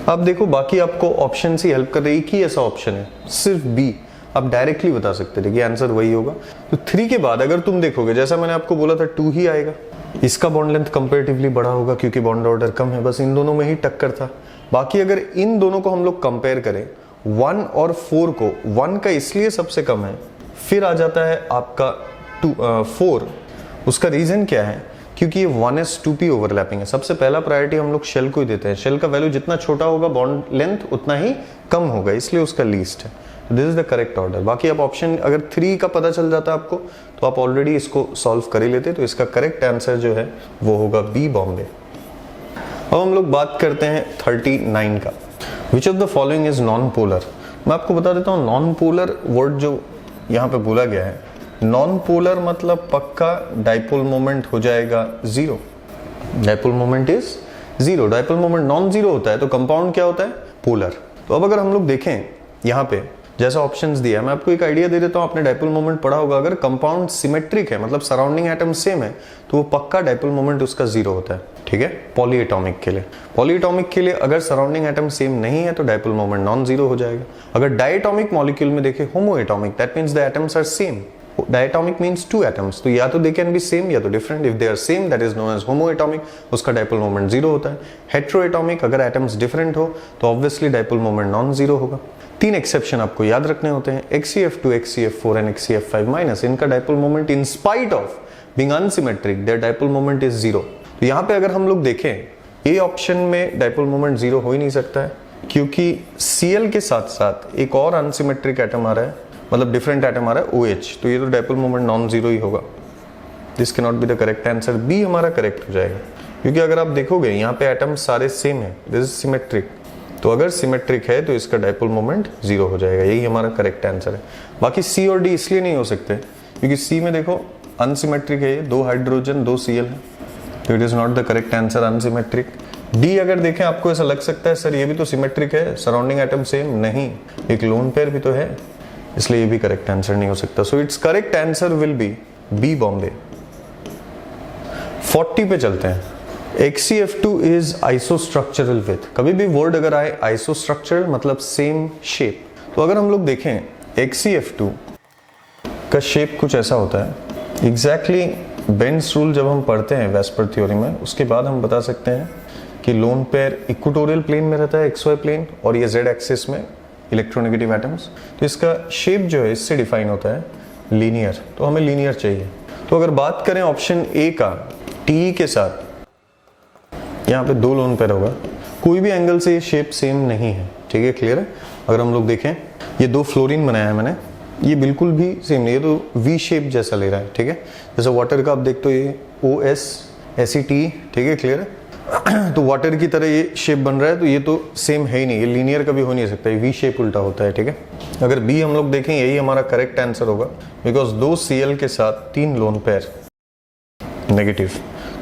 अब देखो बाकी आपको ऑप्शन से हेल्प कर रही है, एक ही ऐसा ऑप्शन है सिर्फ B, आप डायरेक्टली बता सकते थे कि आंसर वही होगा। तो 3 के बाद अगर तुम देखोगे, जैसा मैंने आपको बोला था 2 ही आएगा, इसका बॉन्ड लेंथ कंपैरेटिवली बड़ा होगा क्योंकि बॉन्ड ऑर्डर कम है, बस इन दोनों में ही टक्कर था। बाकी अगर इन दोनों को हम लोग कंपेयर करें 1 और 4 को, 1 का इसलिए सबसे कम है, फिर आ जाता है आपका 4, उसका रीजन क्या है, क्योंकि ये 1s 2p ओवरलैपिंग है। सबसे पहला प्रायोरिटी हम लोग शेल को ही देते हैं, शेल का वैल्यू जितना छोटा होगा बॉन्ड लेंथ उतना ही कम होगा, इसलिए उसका लीस्ट है। This is the correct order. बाकी आप ऑप्शन अगर 3 का पता चल जाता आपको तो आप ऑलरेडी इसको सॉल्व कर ही लेते, तो इसका करेक्ट आंसर जो है वो होगा B बॉम्बे। अब हम लोग बात करते हैं 39 का, विच of the following is non polar. मैं आपको बता देता हूँ नॉन पोलर वर्ड जो यहाँ पे बोला गया है, नॉन पोलर मतलब पक्का डाइपोल मोमेंट हो जाएगा 0, dipole moment is 0, dipole moment non zero होता है तो कंपाउंड क्या होता है पोलर। तो अब अगर हम लोग देखें यहाँ पे जैसा ऑप्शंस दिया है। मैं आपको एक आइडिया दे देता हूं, आपने डाइपोल मोमेंट पढ़ा होगा, अगर कंपाउंड सिमेट्रिक है मतलब सराउंडिंग एटम सेम है तो वो पक्का डाइपोल मोमेंट उसका 0 होता है, ठीक है। पॉलीएटॉमिक के लिए अगर सराउंडिंग एटम सेम नहीं है तो डाइपोल मोमेंट नॉन जीरो हो जाएगा। अगर डायटोमिक मॉलिक्यूल में देखें homoatomic, that means the atoms are same. Diatomic means 2 atoms, तो या तो दे कैन बी सेम या तो different. If they are same that is known as homoatomic, उसका डाइपोल मोमेंट 0 होता है। हेटेरोएटॉमिक, अगर एटम्स डिफरेंट हो तो obviously dipole moment non zero होगा। 3 एक्सेप्शन आपको याद रखने होते हैं, HCF2, HCF4 एंड HCF5 माइनस। इनका dipole moment in spite of being unsymmetric their dipole moment is 0। तो यहाँ पे अगर हम लोग देखें ए ऑप्शन में डाइपोल मोमेंट 0 हो ही नहीं सकता है, क्योंकि Cl के साथ साथ एक और अनसिमेट्रिक एटम आ रहा है, मतलब डिफरेंट एटम आ रहा है OH, तो ये तो डाइपोल मोमेंट नॉन जीरो ही होगा। This can not be the correct answer, B हमारा करेक्ट हो जाएगा। क्योंकि अगर आप देखोगे यहाँ पे एटम सारे सेम है, दिस इज सिमेट्रिक, तो अगर सिमेट्रिक है तो इसका डाइपोल मोमेंट 0 हो जाएगा, यही हमारा करेक्ट आंसर है। बाकी सी और डी इसलिए नहीं हो सकते क्योंकि सी में देखो अनसिमेट्रिक है, ये 2 हाइड्रोजन 2 Cl है, तो it is not the correct answer, unsymmetric. D अगर देखें आपको ऐसा लग सकता है सर ये भी तो सिमेट्रिक है, सराउंडिंग एटम सेम, नहीं, एक लोन पेयर भी तो है, इसलिए ये भी करेक्ट आंसर नहीं हो सकता। So its correct answer will be B Bombay. 40 पे चलते हैं। HCF2 is आइसोस्ट्रक्चरल with. कभी भी वर्ड अगर आए आइसोस्ट्रक्चरल मतलब सेम शेप, तो अगर हम लोग देखें HCF2 का शेप कुछ ऐसा होता है। एग्जैक्टली बेंस रूल जब हम पढ़ते हैं वेस्पर थ्योरी में, उसके बाद हम बता सकते हैं कि लोन पेयर इक्वेटोरियल प्लेन में रहता है, XY प्लेन, और ये Z एक्सिस में इलेक्ट्रोनेगेटिव एटम्स। तो इसका शेप जो है इससे डिफाइन होता है लीनियर, तो हमें लीनियर चाहिए। तो अगर बात करें ऑप्शन ए का, टी के साथ यहाँ पे 2 लोन पेयर होगा, कोई भी एंगल से ये शेप सेम नहीं है, ठीक है, क्लियर है। अगर हम लोग देखें ये 2 फ्लोरीन बनाया है मैंने, ये बिल्कुल भी सेम नहीं है, तो वी शेप जैसा ले रहा है, ठीक है। जैसे वाटर का आप देखते हो ये OS ACT, ठीक है, क्लियर है। तो वाटर की तरह ये शेप बन रहा है, तो ये तो सेम है ही नहीं, ये लीनियर कभी हो नहीं सकता, ये वी शेप उल्टा होता है, ठीक है। अगर बी हम लोग देखें यही हमारा करेक्ट आंसर होगा, बिकॉज 2 Cl के साथ 3 लोन पेयर नेगेटिव।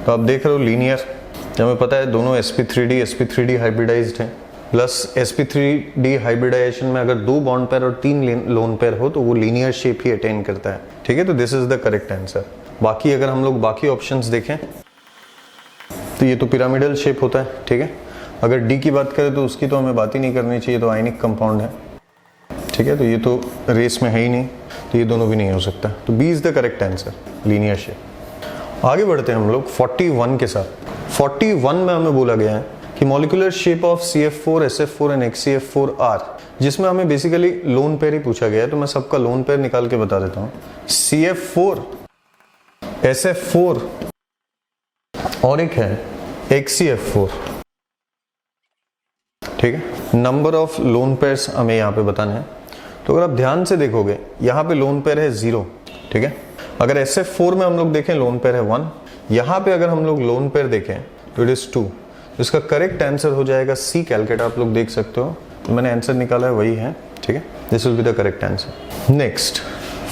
तो आप देख रहे हो लीनियर, हमें पता है दोनों sp3d हाइब्रिडाइज्ड हैं, प्लस sp3d हाइब्रिडाइजेशन में अगर 2 बॉन्ड पेयर और 3 लोन पेयर हो तो वो लीनियर शेप ही अटेन करता है, ठीक है। तो this is the correct answer. बाकी अगर हम लोग बाकी ऑप्शंस देखें तो ये तो पिरामिडल शेप होता है, ठीक है। अगर डी की बात करें तो उसकी तो हमें बात ही नहीं करनी चाहिए, तो आयनिक कंपाउंड है, ठीक है, तो ये तो रेस में है ही नहीं, तो ये दोनों भी नहीं हो सकता, तो B is the correct answer, linear shape. आगे बढ़ते हैं हम लोग 41 के साथ। 41 में हमें बोला गया है कि molecular shape of CF4, SF4 and HCF4 are, जिसमें हमें बेसिकली लोन पेयर ही पूछा गया है, तो मैं सबका लोन पेयर निकाल के बता देता हूँ। CF4, SF4 और एक है HCF4, ठीक है। नंबर ऑफ लोन पेयर्स हमें यहाँ पे बताने हैं। तो अगर आप ध्यान से देखोगे यहाँ पे लोन पेयर है 0, ठीक है। अगर SF4 में हम लोग देखें लोन पेयर है 1, यहाँ पे अगर हम लोग लोन पेयर देखें तो इट इज 2। तो इसका करेक्ट आंसर हो जाएगा सी। कैलकुलेट आप लोग देख सकते हो, तो मैंने आंसर निकाला है वही है, ठीक है। This will be the correct answer. Next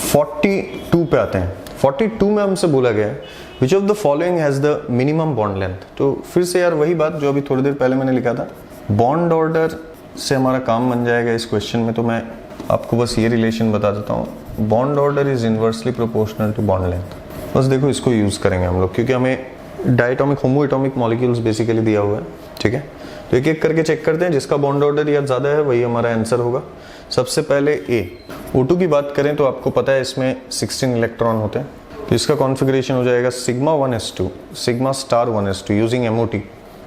42 पे आते हैं। 42 में हमसे बोला गया है विच of the following has the minimum bond length. तो फिर से यार वही बात जो अभी थोड़ी देर पहले मैंने लिखा था, बॉन्ड ऑर्डर से हमारा काम बन जाएगा इस क्वेश्चन में। तो मैं आपको बस ये रिलेशन बता देता हूँ, bond order is inversely proportional to bond length. बस देखो इसको यूज करेंगे हम लोग, क्योंकि हमें डायटोमिक होमोएटॉमिक मॉलिक्यूल्स बेसिकली दिया हुआ है, ठीक है। तो एक एक करके चेक करते हैं, जिसका बॉन्ड ऑर्डर या ज्यादा है वही हमारा आंसर होगा। सबसे पहले ए, O2 की बात करें तो आपको पता है इसमें 16 इलेक्ट्रॉन होते हैं, तो इसका कॉन्फ़िगरेशन हो जाएगा sigma 1s2 sigma star 1s2 using MOT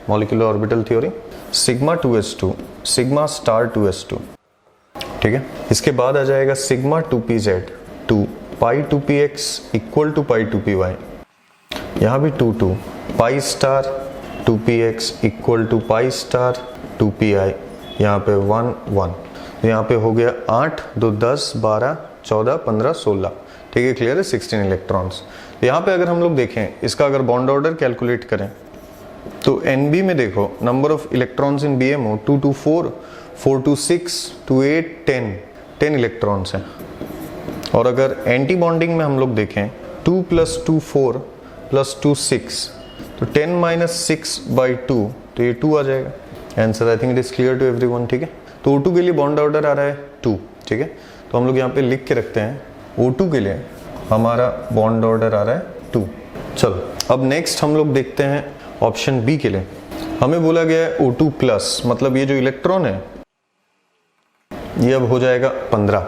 molecular orbital theory, sigma 2s2 sigma star 2s2, ठीक है। इसके बाद आ जाएगा sigma 2pz 2 pi 2px equal to pi 2py, यहाँ भी 2 pi star 2px equal to pi star 2pi, यहाँ पे 1 तो यहाँ पे हो गया 8 2 10 12 14 15 16, ठीक है, क्लियर है, 16 इलेक्ट्रॉन्स। तो यहाँ पे अगर हम लोग देखें इसका अगर बॉन्ड ऑर्डर कैलकुलेट करें तो NB में देखो number of electrons in BMO 2 2 4 4 2 6 2 8 10 electrons हैं। और अगर एंटी बॉन्डिंग में हम लोग देखें 2 + 2 4 + 2 6, तो 10 - 6/2, तो ये 2 आ जाएगा answer. I think it is clear to everyone, ठीक है। तो O2 के लिए बॉन्ड ऑर्डर आ रहा है 2, ठीक है। तो हम लोग यहाँ पे लिख के रखते हैं O2 के लिए हमारा बॉन्ड ऑर्डर आ रहा है 2। चलो अब नेक्स्ट हम लोग देखते हैं ऑप्शन बी के लिए। हमें बोला गया है O2 प्लस, मतलब ये जो इलेक्ट्रॉन है ये अब हो जाएगा 15।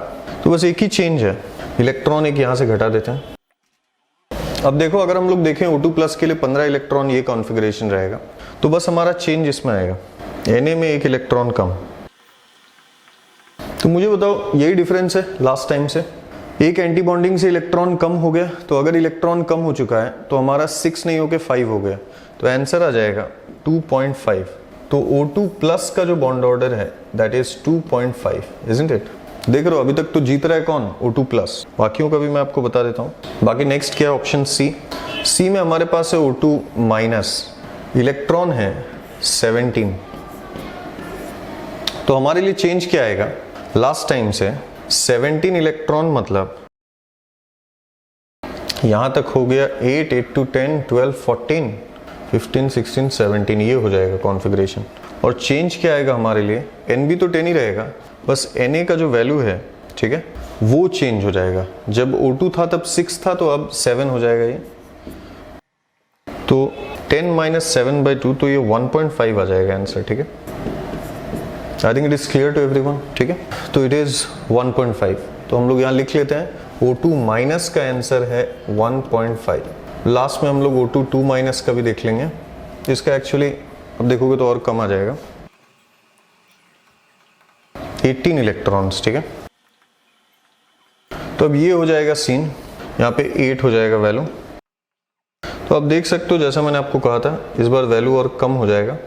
तो बस एक ही चेंज है, इलेक्ट्रॉन एक यहाँ से घटा देते हैं। अब देखो अगर हम लोग देखें O2 प्लस के लिए 15 इलेक्ट्रॉन ये कॉन्फ़िगरेशन रहेगा, तो बस हमारा चेंज इसमें आएगा, Na में एक इलेक्ट्रॉन कम। तो मुझे बताओ यही डिफरेंस है लास्ट टाइम से, एक एंटी बॉन्डिंग से इलेक्ट्रॉन कम हो गया। तो अगर इलेक्ट्रॉन कम हो चुका है तो हमारा 6 नहीं होके 5 हो गया, तो आंसर आ जाएगा 2.5। तो O2 प्लस का जो बॉन्ड ऑर्डर है दैट इज 2.5, इजंट इट। देख रहे हो अभी तक तो जीत रहा है कौन, O2 प्लस। बाकियों का भी मैं आपको बता देता हूं। बाकी नेक्स्ट क्या है, ऑप्शन सी में हमारे पास है O2 माइनस, इलेक्ट्रॉन है 17। तो हमारे लिए चेंज क्या आएगा, लास्ट टाइम से 17 इलेक्ट्रॉन मतलब यहां तक हो गया 8, 8 to 10, 12, 14, 15, 16, 17, ये हो जाएगा कॉन्फ़िगरेशन। और चेंज क्या आएगा हमारे लिए, एन भी तो 10 ही रहेगा, बस Na का जो वैल्यू है, ठीक है, वो चेंज हो जाएगा। जब O2 था तब 6 था, तो अब 7 हो जाएगा ये। तो 10 माइनस 7/2, तो ये 1.5 आ जाएगा आंसर, ठीक है। I think it is clear to everyone, ठीक है। तो इट इज 1.5। तो हम लोग यहाँ लिख लेते हैं O2 माइनस का आंसर है 1.5। लास्ट में हम लोग O2 2 माइनस का भी देख लेंगे, इसका एक्चुअली अब देखोगे तो और कम आ जाएगा, 18 इलेक्ट्रॉन्स, ठीक है। तो अब ये हो जाएगा सीन, यहाँ पे 8 हो जाएगा वैल्यू। तो अब देख सकते हो जैसा मैंने आपको कहा था, इस बार वैल्यू और कम हो जाएगा,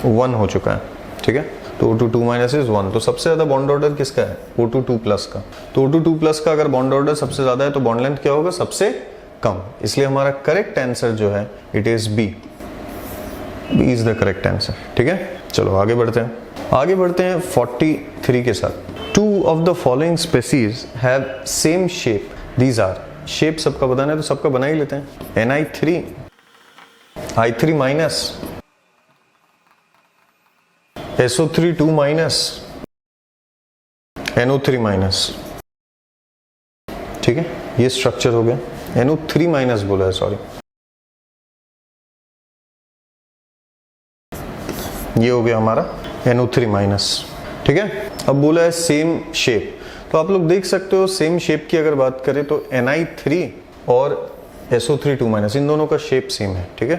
1 हो चुका है, ठीक है। तो O2 2 माइनस इज 1। तो सबसे ज्यादा बॉन्ड ऑर्डर किसका है, O2 2 प्लस का। तो O2 2 प्लस का अगर बॉन्ड ऑर्डर सबसे ज्यादा है तो बॉन्ड लेंथ क्या होगा, सबसे कम। इसलिए हमारा करेक्ट आंसर जो है it is B is the correct answer, ठीक है। चलो आगे बढ़ते हैं 43 के साथ। 2 of the following species have same shape, these are. Shape सबका बताना है तो सबका बना ही लेते हैं। Ni3, I3 minus, SO3 2 minus, NO3 minus, ठीक है। ये स्ट्रक्चर हो गया, NO3 माइनस बोला है, सॉरी, ये हो गया हमारा NO3 माइनस, ठीक है। अब बोला है सेम शेप, तो आप लोग देख सकते हो सेम शेप की अगर बात करें तो Ni3 और SO3 2 माइनस, इन दोनों का शेप सेम है, ठीक है।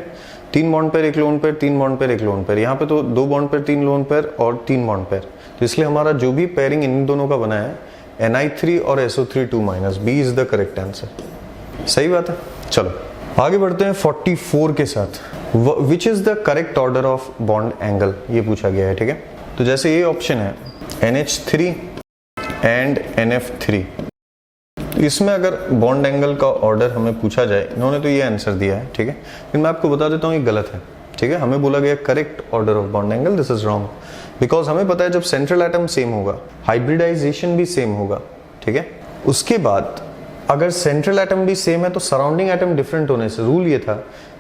3 bond pair, 1 lone pair, 3 bond pair, 1 lone pair. यहाँ पे तो 2 बॉन्ड पेयर, 3 लोन पेयर और 3 बॉन्ड पेयर। तो इसलिए हमारा जो भी पेयरिंग इन दोनों का बना है Ni3 और SO3 2 minus, B is the correct answer. सही बात है। चलो आगे बढ़ते हैं 44 के साथ। Which is the correct order of bond angle, ये पूछा गया है, ठीक है। तो जैसे ये ऑप्शन है NH3 एंड NF3, इसमें अगर बॉन्ड एंगल का ऑर्डर हमें पूछा जाए, इन्होंने तो ये आंसर दिया है, ठीक है, लेकिन मैं आपको बता देता हूँ ये गलत है, ठीक है। हमें बोला गया correct order of bond angle, this is wrong, because हमें पता है जब सेंट्रल एटम सेम होगा, हाइब्रिडाइजेशन भी सेम होगा, ठीक है। उसके बाद अगर सेंट्रल एटम भी सेम है तो सराउंडिंग एटम डिफरेंट होने से रूल ये था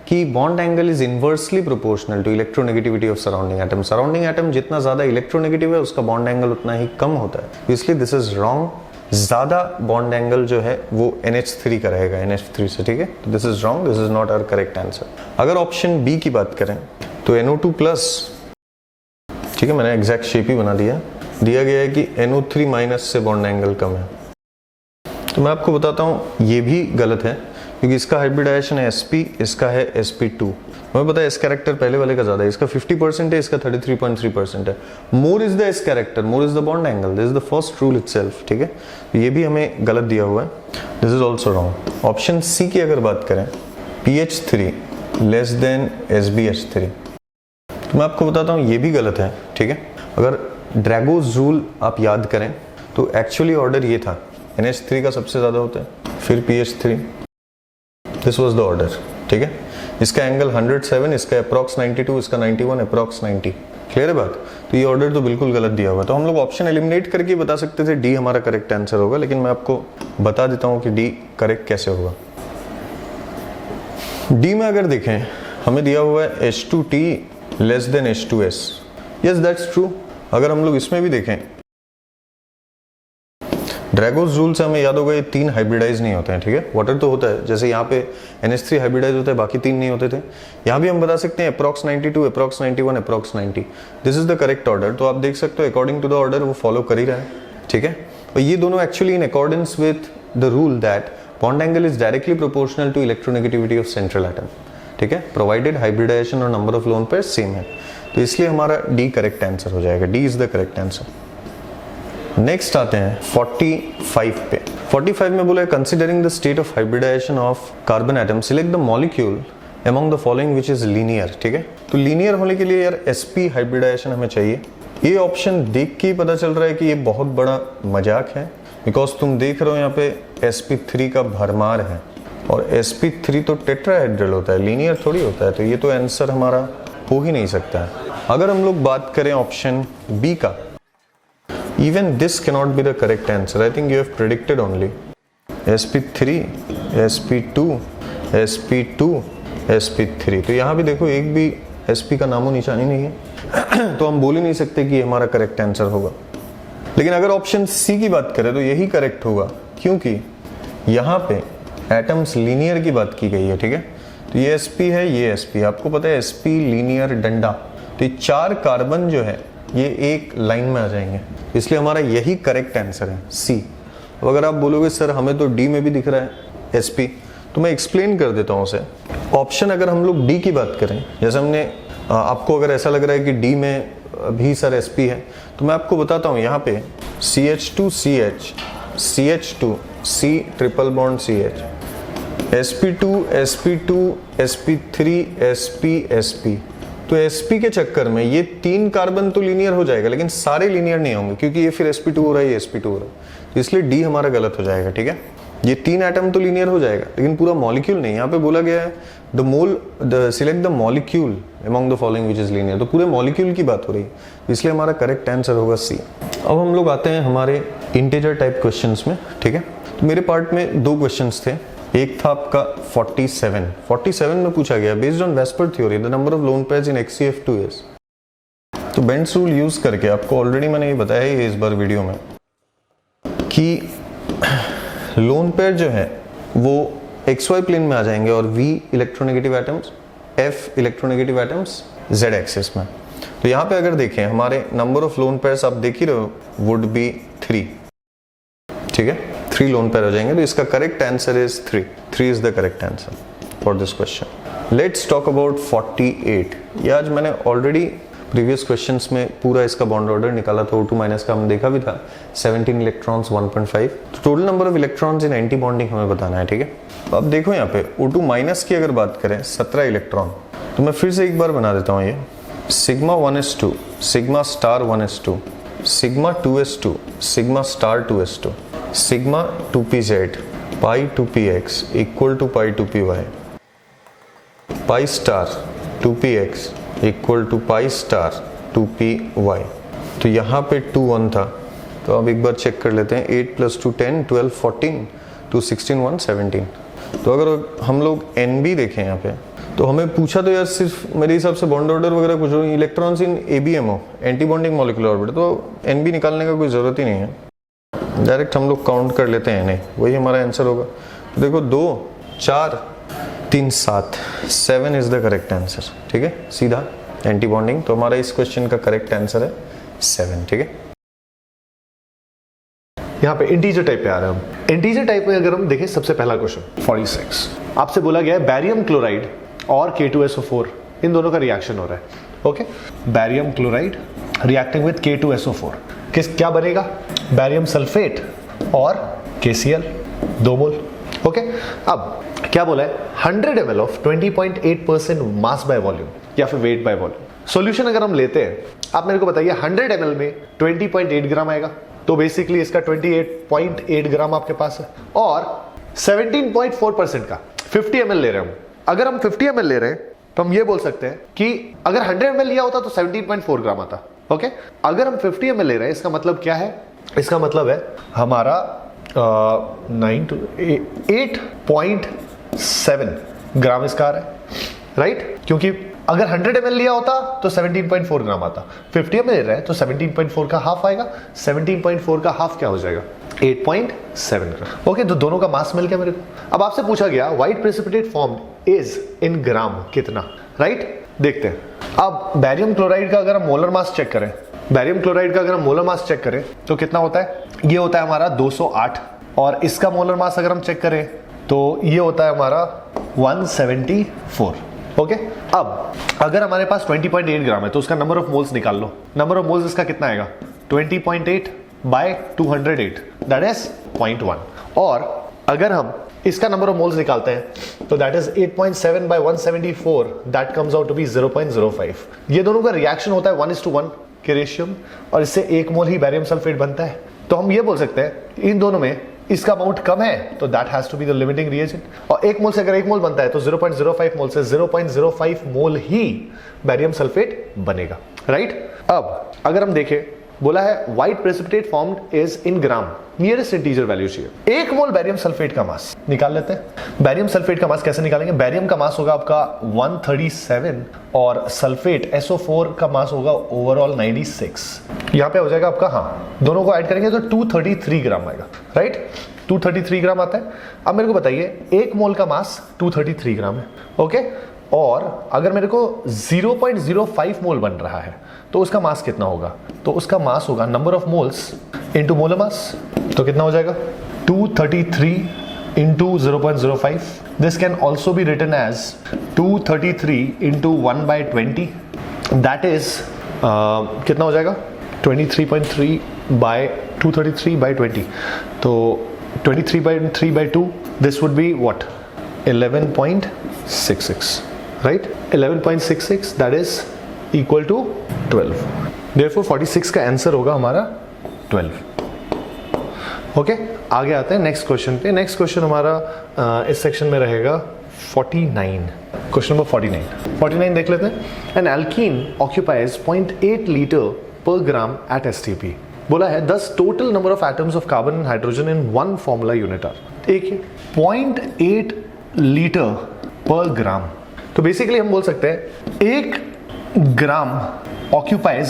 कि bond angle is inversely proportional to electronegativity of surrounding atom. Surrounding atom जितना ज्यादा इलेक्ट्रोनेगेटिव है उसका बॉन्ड एंगल उतना ही कम होता है, इसलिए दिस इज रॉन्ग। ज्यादा बॉन्ड एंगल जो है वो NH3 का रहेगा, NH3 से, ठीक है। तो this is wrong, this is not our correct answer. अगर ऑप्शन बी की बात करें तो NO2 प्लस, ठीक है, मैंने एग्जैक्ट शेप ही बना दिया गया है कि NO3 माइनस से बॉन्ड एंगल कम है। तो मैं आपको बताता हूं ये भी गलत है, क्योंकि इसका हाइब्रिडाइजेशन है sp, इसका है sp2। हमें पता है एस कैरेक्टर पहले वाले का ज्यादा है, इसका 50% है, इसका 33.3% है। More is the S character, more is the bond angle, this is the first rule itself, ठीक है। ये भी हमें गलत दिया हुआ है, this is also wrong. Option C की अगर बात करें PH3 लेस देन SbH3, तो मैं आपको बताता हूँ ये भी गलत है, ठीक है। अगर ड्रैगोज रूल आप याद करें तो एक्चुअली ऑर्डर ये था, NH3 का सबसे ज्यादा होता है, फिर PH3, this was the order, ठीक है। इसका एंगल 107, इसका अप्रॉक्स 92, इसका 91, अप्रॉक्स 90। क्लियर है बात। तो ये ऑर्डर तो बिल्कुल गलत दिया हुआ है। तो हम लोग ऑप्शन एलिमिनेट करके बता सकते थे डी हमारा करेक्ट आंसर होगा, लेकिन मैं आपको बता देता हूं कि डी करेक्ट कैसे होगा। डी में अगर देखें हमें दिया हुआ है H2T less than H2S, yes that's true. अगर हम लोग इसमें भी देखें ड्रैगोस रूल से हमें याद होगा ये 3 हाइब्रिडाइज नहीं होते हैं, ठीक है। वाटर तो होता है, जैसे यहाँ पे NH3 हाइब्रिडाइज होता है, बाकी 3 नहीं होते थे। यहाँ भी हम बता सकते हैं approx 92, approx 91, approx 90, this is the correct order. तो आप देख सकते हो अकॉर्डिंग टू द ऑर्डर वो फॉलो कर ही रहा है, ठीक है। और ये दोनों actually in accordance with the rule that bond angle is directly proportional to electronegativity of central atom, ठीक है, प्रोवाइडेड हाइब्रिडाइजेशन और number of lone pairs same है। तो इसलिए हमारा डी करेक्ट आंसर हो जाएगा, D is the correct answer. Next आते हैं 45 पे। 45 में बोला है considering the state of hybridisation of carbon atom select the molecule among the following which is linear, ठीक है। तो लीनियर होने के लिए यार sp हाइब्रिडाइजेशन हमें चाहिए। ये ऑप्शन देख के ही पता चल रहा है कि ये बहुत बड़ा मजाक है, बिकॉज तुम देख रहे हो यहाँ पे sp3 का भरमार है और sp3 तो टेट्राहेड्रल होता है, लीनियर थोड़ी होता है। तो ये तो आंसर हमारा हो ही नहीं सकता है। अगर हम लोग बात करें ऑप्शन बी का, even this cannot be the correct answer. I think you have predicted only sp3, sp2, sp2, sp3। तो यहाँ भी देखो एक भी sp का नामो निशानी नहीं है तो हम बोल ही नहीं सकते कि हमारा करेक्ट आंसर होगा। लेकिन अगर ऑप्शन सी की बात करें तो यही करेक्ट होगा, क्योंकि यहाँ पे एटम्स लीनियर की बात की गई है, ठीक है। तो ये sp है, ये sp, आपको पता है sp लीनियर डंडा, तो ये 4 कार्बन जो है ये एक लाइन में आ जाएंगे, इसलिए हमारा यही करेक्ट आंसर है सी। अब अगर आप बोलोगे सर हमें तो डी में भी दिख रहा है sp, तो मैं एक्सप्लेन कर देता हूँ उसे। ऑप्शन अगर हम लोग डी की बात करें, जैसे हमने आपको अगर ऐसा लग रहा है कि डी में भी सर sp है, तो मैं आपको बताता हूँ यहाँ पे CH2CH, CH2, C triple bond CH, sp2, sp2, sp3, sp, sp। तो sp के चक्कर में ये 3 कार्बन तो लीनियर हो जाएगा, लेकिन सारे लीनियर नहीं होंगे, क्योंकि ये फिर sp2 हो रहा है, ये sp2 हो रहा है, तो इसलिए डी हमारा गलत हो जाएगा, ठीक है। ये 3 एटम तो लीनियर हो जाएगा, लेकिन पूरा मॉलिक्यूल नहीं। यहाँ पे बोला गया है select the molecule among the following which is linear, तो पूरे मॉलिक्यूल की बात हो रही है, इसलिए हमारा करेक्ट आंसर होगा सी। अब हम लोग आते हैं हमारे इंटीजर टाइप क्वेश्चंस में, ठीक है। तो मेरे पार्ट में 2 क्वेश्चंस थे, एक था आपका 47 में पूछा गया based on VSEPR theory the number of lone pairs in HCF2 is. तो बेंट्स रूल यूज करके आपको ऑलरेडी मैंने ये बताया है इस बार वीडियो में कि लोन पेयर जो है वो XY प्लेन में आ जाएंगे और V electronegative atoms, F electronegative atoms Z axis में। तो यहाँ पे अगर देखें हमारे नंबर ऑफ लोन पेयर्स आप देख ही रहे हो वुड बी 3, ठीक है, 3 लोन पेयर हो जाएंगे। तो इसका correct answer is 3 is the correct answer for this question. Let's talk about 48। ये आज मैंने ऑलरेडी प्रीवियस क्वेश्चंस में पूरा इसका बॉन्ड ऑर्डर निकाला था, O2 माइनस का हमने देखा भी था, 17 इलेक्ट्रॉन्स 1.5। तो total number of electrons in anti bonding हमें बताना है, ठीक है। तो अब देखो यहाँ पे O2 माइनस की अगर बात करें 17 इलेक्ट्रॉन, तो मैं फिर से एक बार बना देता हूँ ये sigma 1s2, sigma star 1s2, sigma 2s2, sigma star 2s2, sigma 2pz, pi 2px equal to pi 2py, pi star 2px equal to pi star 2py। तो यहाँ पे 2 1 था, तो अब एक बार चेक कर लेते हैं। 8 + 2 10, 12 14, 2 16 1 17। तो अगर हम लोग NB देखें यहाँ पे, तो हमें पूछा तो यार सिर्फ मेरे हिसाब से बॉन्ड ऑर्डर वगैरह कुछ electrons in ABMO, anti bonding molecular orbit, तो NB निकालने का कोई ज़रूरत ही नहीं है, डायरेक्ट हम लोग काउंट कर लेते हैं, नहीं वही हमारा आंसर होगा। तो देखो 2 4 3 7 इज द करेक्ट आंसर, ठीक है, सीधा एंटी बॉन्डिंग। तो हमारा इस क्वेश्चन का करेक्ट आंसर है 7, ठीक है। यहाँ पे इंटीजर टाइप पे आ रहे हैं हम। इंटीजर टाइप में अगर हम देखें सबसे पहला क्वेश्चन 46, आपसे बोला गया है बैरियम क्लोराइड और K2SO4 इन दोनों का रिएक्शन हो रहा है, okay. Barium chloride reacting with K2SO4, क्या बनेगा? बैरियम सल्फेट और KCl 2 मोल, ओके। अब क्या बोला है 100 ml of 20.8% mass by volume या फिर वेट बाय वॉल्यूम। सॉल्यूशन अगर हम लेते हैं, आप मेरे को बताइए 100 ml में 20.8 ग्राम आएगा, तो बेसिकली इसका 28.8 ग्राम आपके पास है, और 17.4% का 50 ml ले रहे हैं हम। अगर हम 50 ml ले रहे हैं तो हम ये बोल सकते हैं कि अगर 100 ml लिया होता तो 17.4 ग्राम आता, ओके। अगर हम 50 ml ले रहे हैं, इसका मतलब क्या है? इसका मतलब है हमारा 8.7 ग्राम इसका आ रहा है, राइट। क्योंकि अगर 100 ml लिया होता तो 17.4 ग्राम आता, 50 ml ले रहे हैं तो 17.4 का हाफ आएगा। 17.4 का हाफ क्या हो जाएगा? 8.7 ग्राम। ओके, तो दोनों का मास मिल गया मेरे को। अब आपसे पूछा गया white precipitate form is in gram कितना, राइट? देखते हैं। अब बैरियम क्लोराइड का अगर हम मोलर मास चेक करें, बैरियम क्लोराइड का अगर हम मोलर मास चेक करें तो कितना होता है? ये होता है हमारा 208, और इसका मोलर मास अगर हम चेक करें तो ये होता है हमारा 174। ओके, अब अगर हमारे पास 20.8 ग्राम है तो उसका नंबर ऑफ मोल्स निकाल लो। नंबर ऑफ मोल्स इसका कितना आएगा? 20.8 बाय 208, दैट इज 0.1। और अगर हम इसका नंबर ऑफ मोल्स निकालते हैं तो that is 8.7 by 174, that comes out to be 0.05। ये दोनों का रिएक्शन होता है 1:1 के रेशियो में, और इससे 1 मोल ही बैरियम सल्फेट बनता है। तो हम ये बोल सकते हैं इन दोनों में इसका अमाउंट कम है तो that has to be the limiting reagent. और 1 मोल से अगर 1 मोल बनता है तो 0.05 मोल से 0.05 मोल ही बैरियम सल्फेट बनेगा, राइट? अब अगर हम देखें, बोला है white precipitate formed is in gram, nearest integer value चाहिए। 1 मोल बैरियम सल्फेट का मास निकाल लेते हैं। बैरियम सल्फेट का मास कैसे निकालेंगे? बैरियम का मास होगा आपका 137 और सल्फेट SO4 का मास होगा ओवरऑल 96। यहां पे हो जाएगा आपका, हाँ, दोनों को ऐड करेंगे तो 233 ग्राम आएगा, राइट? 233 ग्राम आता है। अब मेरे को बताइए 1 मोल का मास 233 ग्राम है, ओके? और अगर मेरे को 0.05 मोल बन रहा है तो उसका मास कितना होगा? तो उसका मास होगा number of moles into molar mass. तो कितना हो जाएगा? 233 into 0.05। This can also be written as 233 into 1/20, that is कितना हो जाएगा? 23.3 बाय 233 बाय 20, तो 23/3/2, this would be what? 11.66, right? 11.66, that is equal to 12। Therefore 46 का आंसर होगा हमारा 12। ओके, आगे आते हैं नेक्स्ट क्वेश्चन पे। नेक्स्ट क्वेश्चन हमारा इस सेक्शन में रहेगा 49, क्वेश्चन नंबर 49 देख लेते हैं। एन एल्कीन ऑक्यूपाइज 0.8 लीटर पर ग्राम एट STP। बोला है दस total number of atoms of carbon and hydrogen in one formula unit are. एक 0.8 लीटर पर ग्राम, तो बेसिकली हम बोल सकते हैं 1 ग्राम ऑक्यूपाइज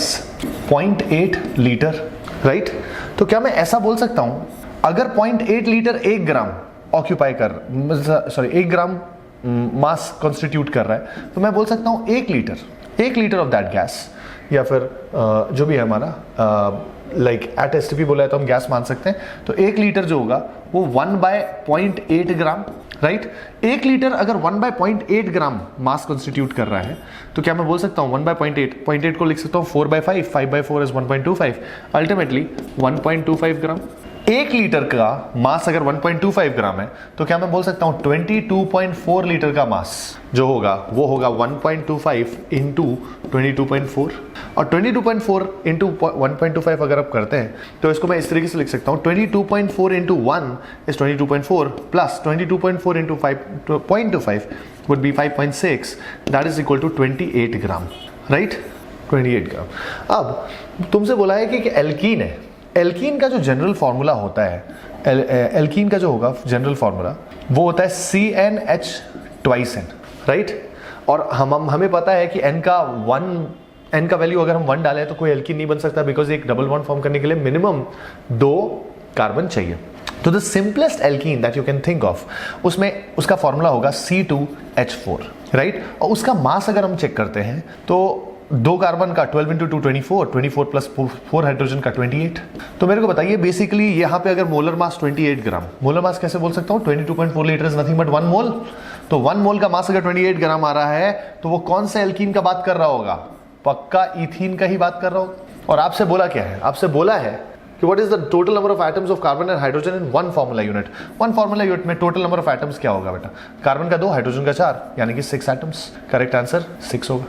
0.8 लीटर, राइट? तो क्या मैं ऐसा बोल सकता हूं, अगर 0.8 लीटर 1 ग्राम ऑक्यूपाई कर, सॉरी 1 ग्राम मास कॉन्स्टिट्यूट कर रहा है, तो मैं बोल सकता हूं 1 लीटर ऑफ दैट गैस, या फिर जो भी है हमारा लाइक एट STP बोला है तो हम गैस मान सकते हैं। तो 1 लीटर जो होगा वो 1/0.8 ग्राम, राइट? 1 लीटर अगर 1/0.8 ग्राम मास कॉन्स्टिट्यूट कर रहा है तो क्या मैं बोल सकता हूँ 1/0.8 को लिख सकता हूँ 4/5, 5/4 इज 1.25, अल्टीमेटली 1.25 ग्राम। 1 लीटर का मास अगर 1.25 ग्राम है तो क्या मैं बोल सकता हूँ 22.4 लीटर का मास जो होगा वो होगा 1.25 इंटू 22.4, और 22.4 इंटू 1.25 अगर आप करते हैं तो इसको मैं इस तरीके से लिख सकता हूँ 22.4 into 1 is 22.4 plus 22.4 into 5.25 would be 5.6, that is equal to 28 gram, right? 28 gram. अब तुमसे बोला है कि एल्कीन है, एल्कीन का जो जनरल फॉर्मूला होता है, एल्कीन का जो होगा जनरल फॉर्मूला वो होता है CnH2n, राइट? और हमें पता है कि n का वैल्यू अगर हम 1 डालें तो कोई एल्कीन नहीं बन सकता, बिकॉज एक डबल बॉन्ड फॉर्म करने के लिए मिनिमम 2 कार्बन चाहिए। तो the simplest alkene that you can think of, उसमें उसका फॉर्मूला होगा C2H4, राइट? और उसका मास अगर हम चेक करते हैं तो 2 कार्बन का 12 इंटू 2 24 प्लस 4 हाइड्रोजन का 28। तो मेरे को बताइए बेसिकली यहाँ पे अगर मोलर मास 28 ग्राम, मोलर मास कैसे बोल सकता हूँ? 22.4 लीटर इज नथिंग बट 1 मोल। तो 1 मोल का मास अगर 28 ग्राम आ रहा है तो वो कौन से एल्कीन का बात कर रहा होगा? पक्का इथीन का ही बात कर रहा होगा। और आपसे बोला क्या है? आपसे बोला है कि what is the total number of atoms of carbon and hydrogen in one formula unit. One formula unit में टोटल नंबर ऑफ एटम्स क्या होगा बेटा? कार्बन का 2, हाइड्रोजन का 4, यानी कि 6 एटम्स। करेक्ट आंसर 6 होगा।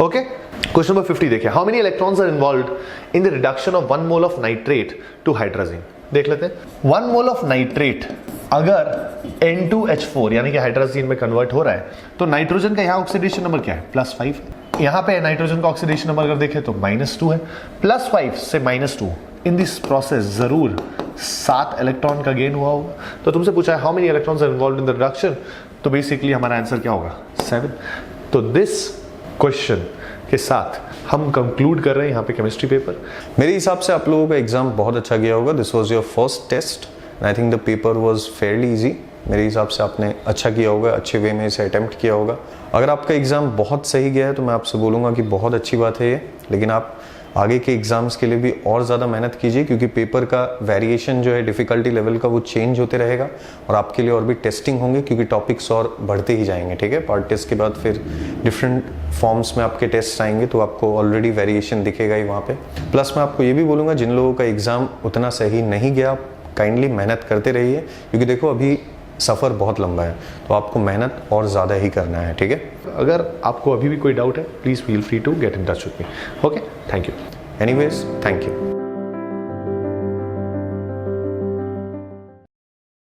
ओके, क्वेश्चन नंबर 50 देखिए। How many electrons are involved in the reduction of 1 mole of nitrate to hydrogen? देख लेते हैं। 1 मोल ऑफ नाइट्रेट अगर N2H4 यानी कि हाइड्रोजन में कन्वर्ट हो रहा है तो नाइट्रोजन का यहाँ ऑक्सीडेशन नंबर क्या है? +5। यहाँ पे नाइट्रोजन का ऑक्सीडेशन नंबर अगर देखें तो -2 है। +5 से -2 इन दिस प्रोसेस जरूर 7 इलेक्ट्रॉन का गेन हुआ होगा। तो तुमसे पूछा है how many electrons are involved in the reduction, तो बेसिकली हमारा आंसर क्या होगा? 7। तो दिस क्वेश्चन के साथ हम कंक्लूड कर रहे हैं यहाँ पे केमिस्ट्री पेपर। मेरे हिसाब से आप लोगों का एग्जाम बहुत अच्छा गया होगा। This was your first test and I think the paper was fairly easy. मेरे हिसाब से आपने अच्छा किया होगा, अच्छे वे में इसे अटेम्प्ट किया होगा। अगर आपका एग्ज़ाम बहुत सही गया है तो मैं आपसे बोलूँगा कि बहुत अच्छी बात है ये, लेकिन आप आगे के एग्ज़ाम्स के लिए भी और ज़्यादा मेहनत कीजिए, क्योंकि पेपर का वेरिएशन जो है डिफ़िकल्टी लेवल का वो चेंज होते रहेगा और आपके लिए और भी टेस्टिंग होंगे, क्योंकि टॉपिक्स और बढ़ते ही जाएंगे। ठीक है, पार्ट टेस्ट के बाद फिर डिफरेंट फॉर्म्स में आपके टेस्ट आएंगे, तो आपको ऑलरेडी वेरिएशन दिखेगा ही वहाँ पे। प्लस मैं आपको ये भी बोलूँगा, जिन लोगों का एग्ज़ाम उतना सही नहीं गया, काइंडली मेहनत करते रहिए, क्योंकि देखो अभी सफ़र बहुत लंबा है, तो आपको मेहनत और ज़्यादा ही करना है। ठीक है, अगर आपको अभी भी कोई डाउट है, please feel free to get in touch with me. Okay, thank you. Anyways, thank you.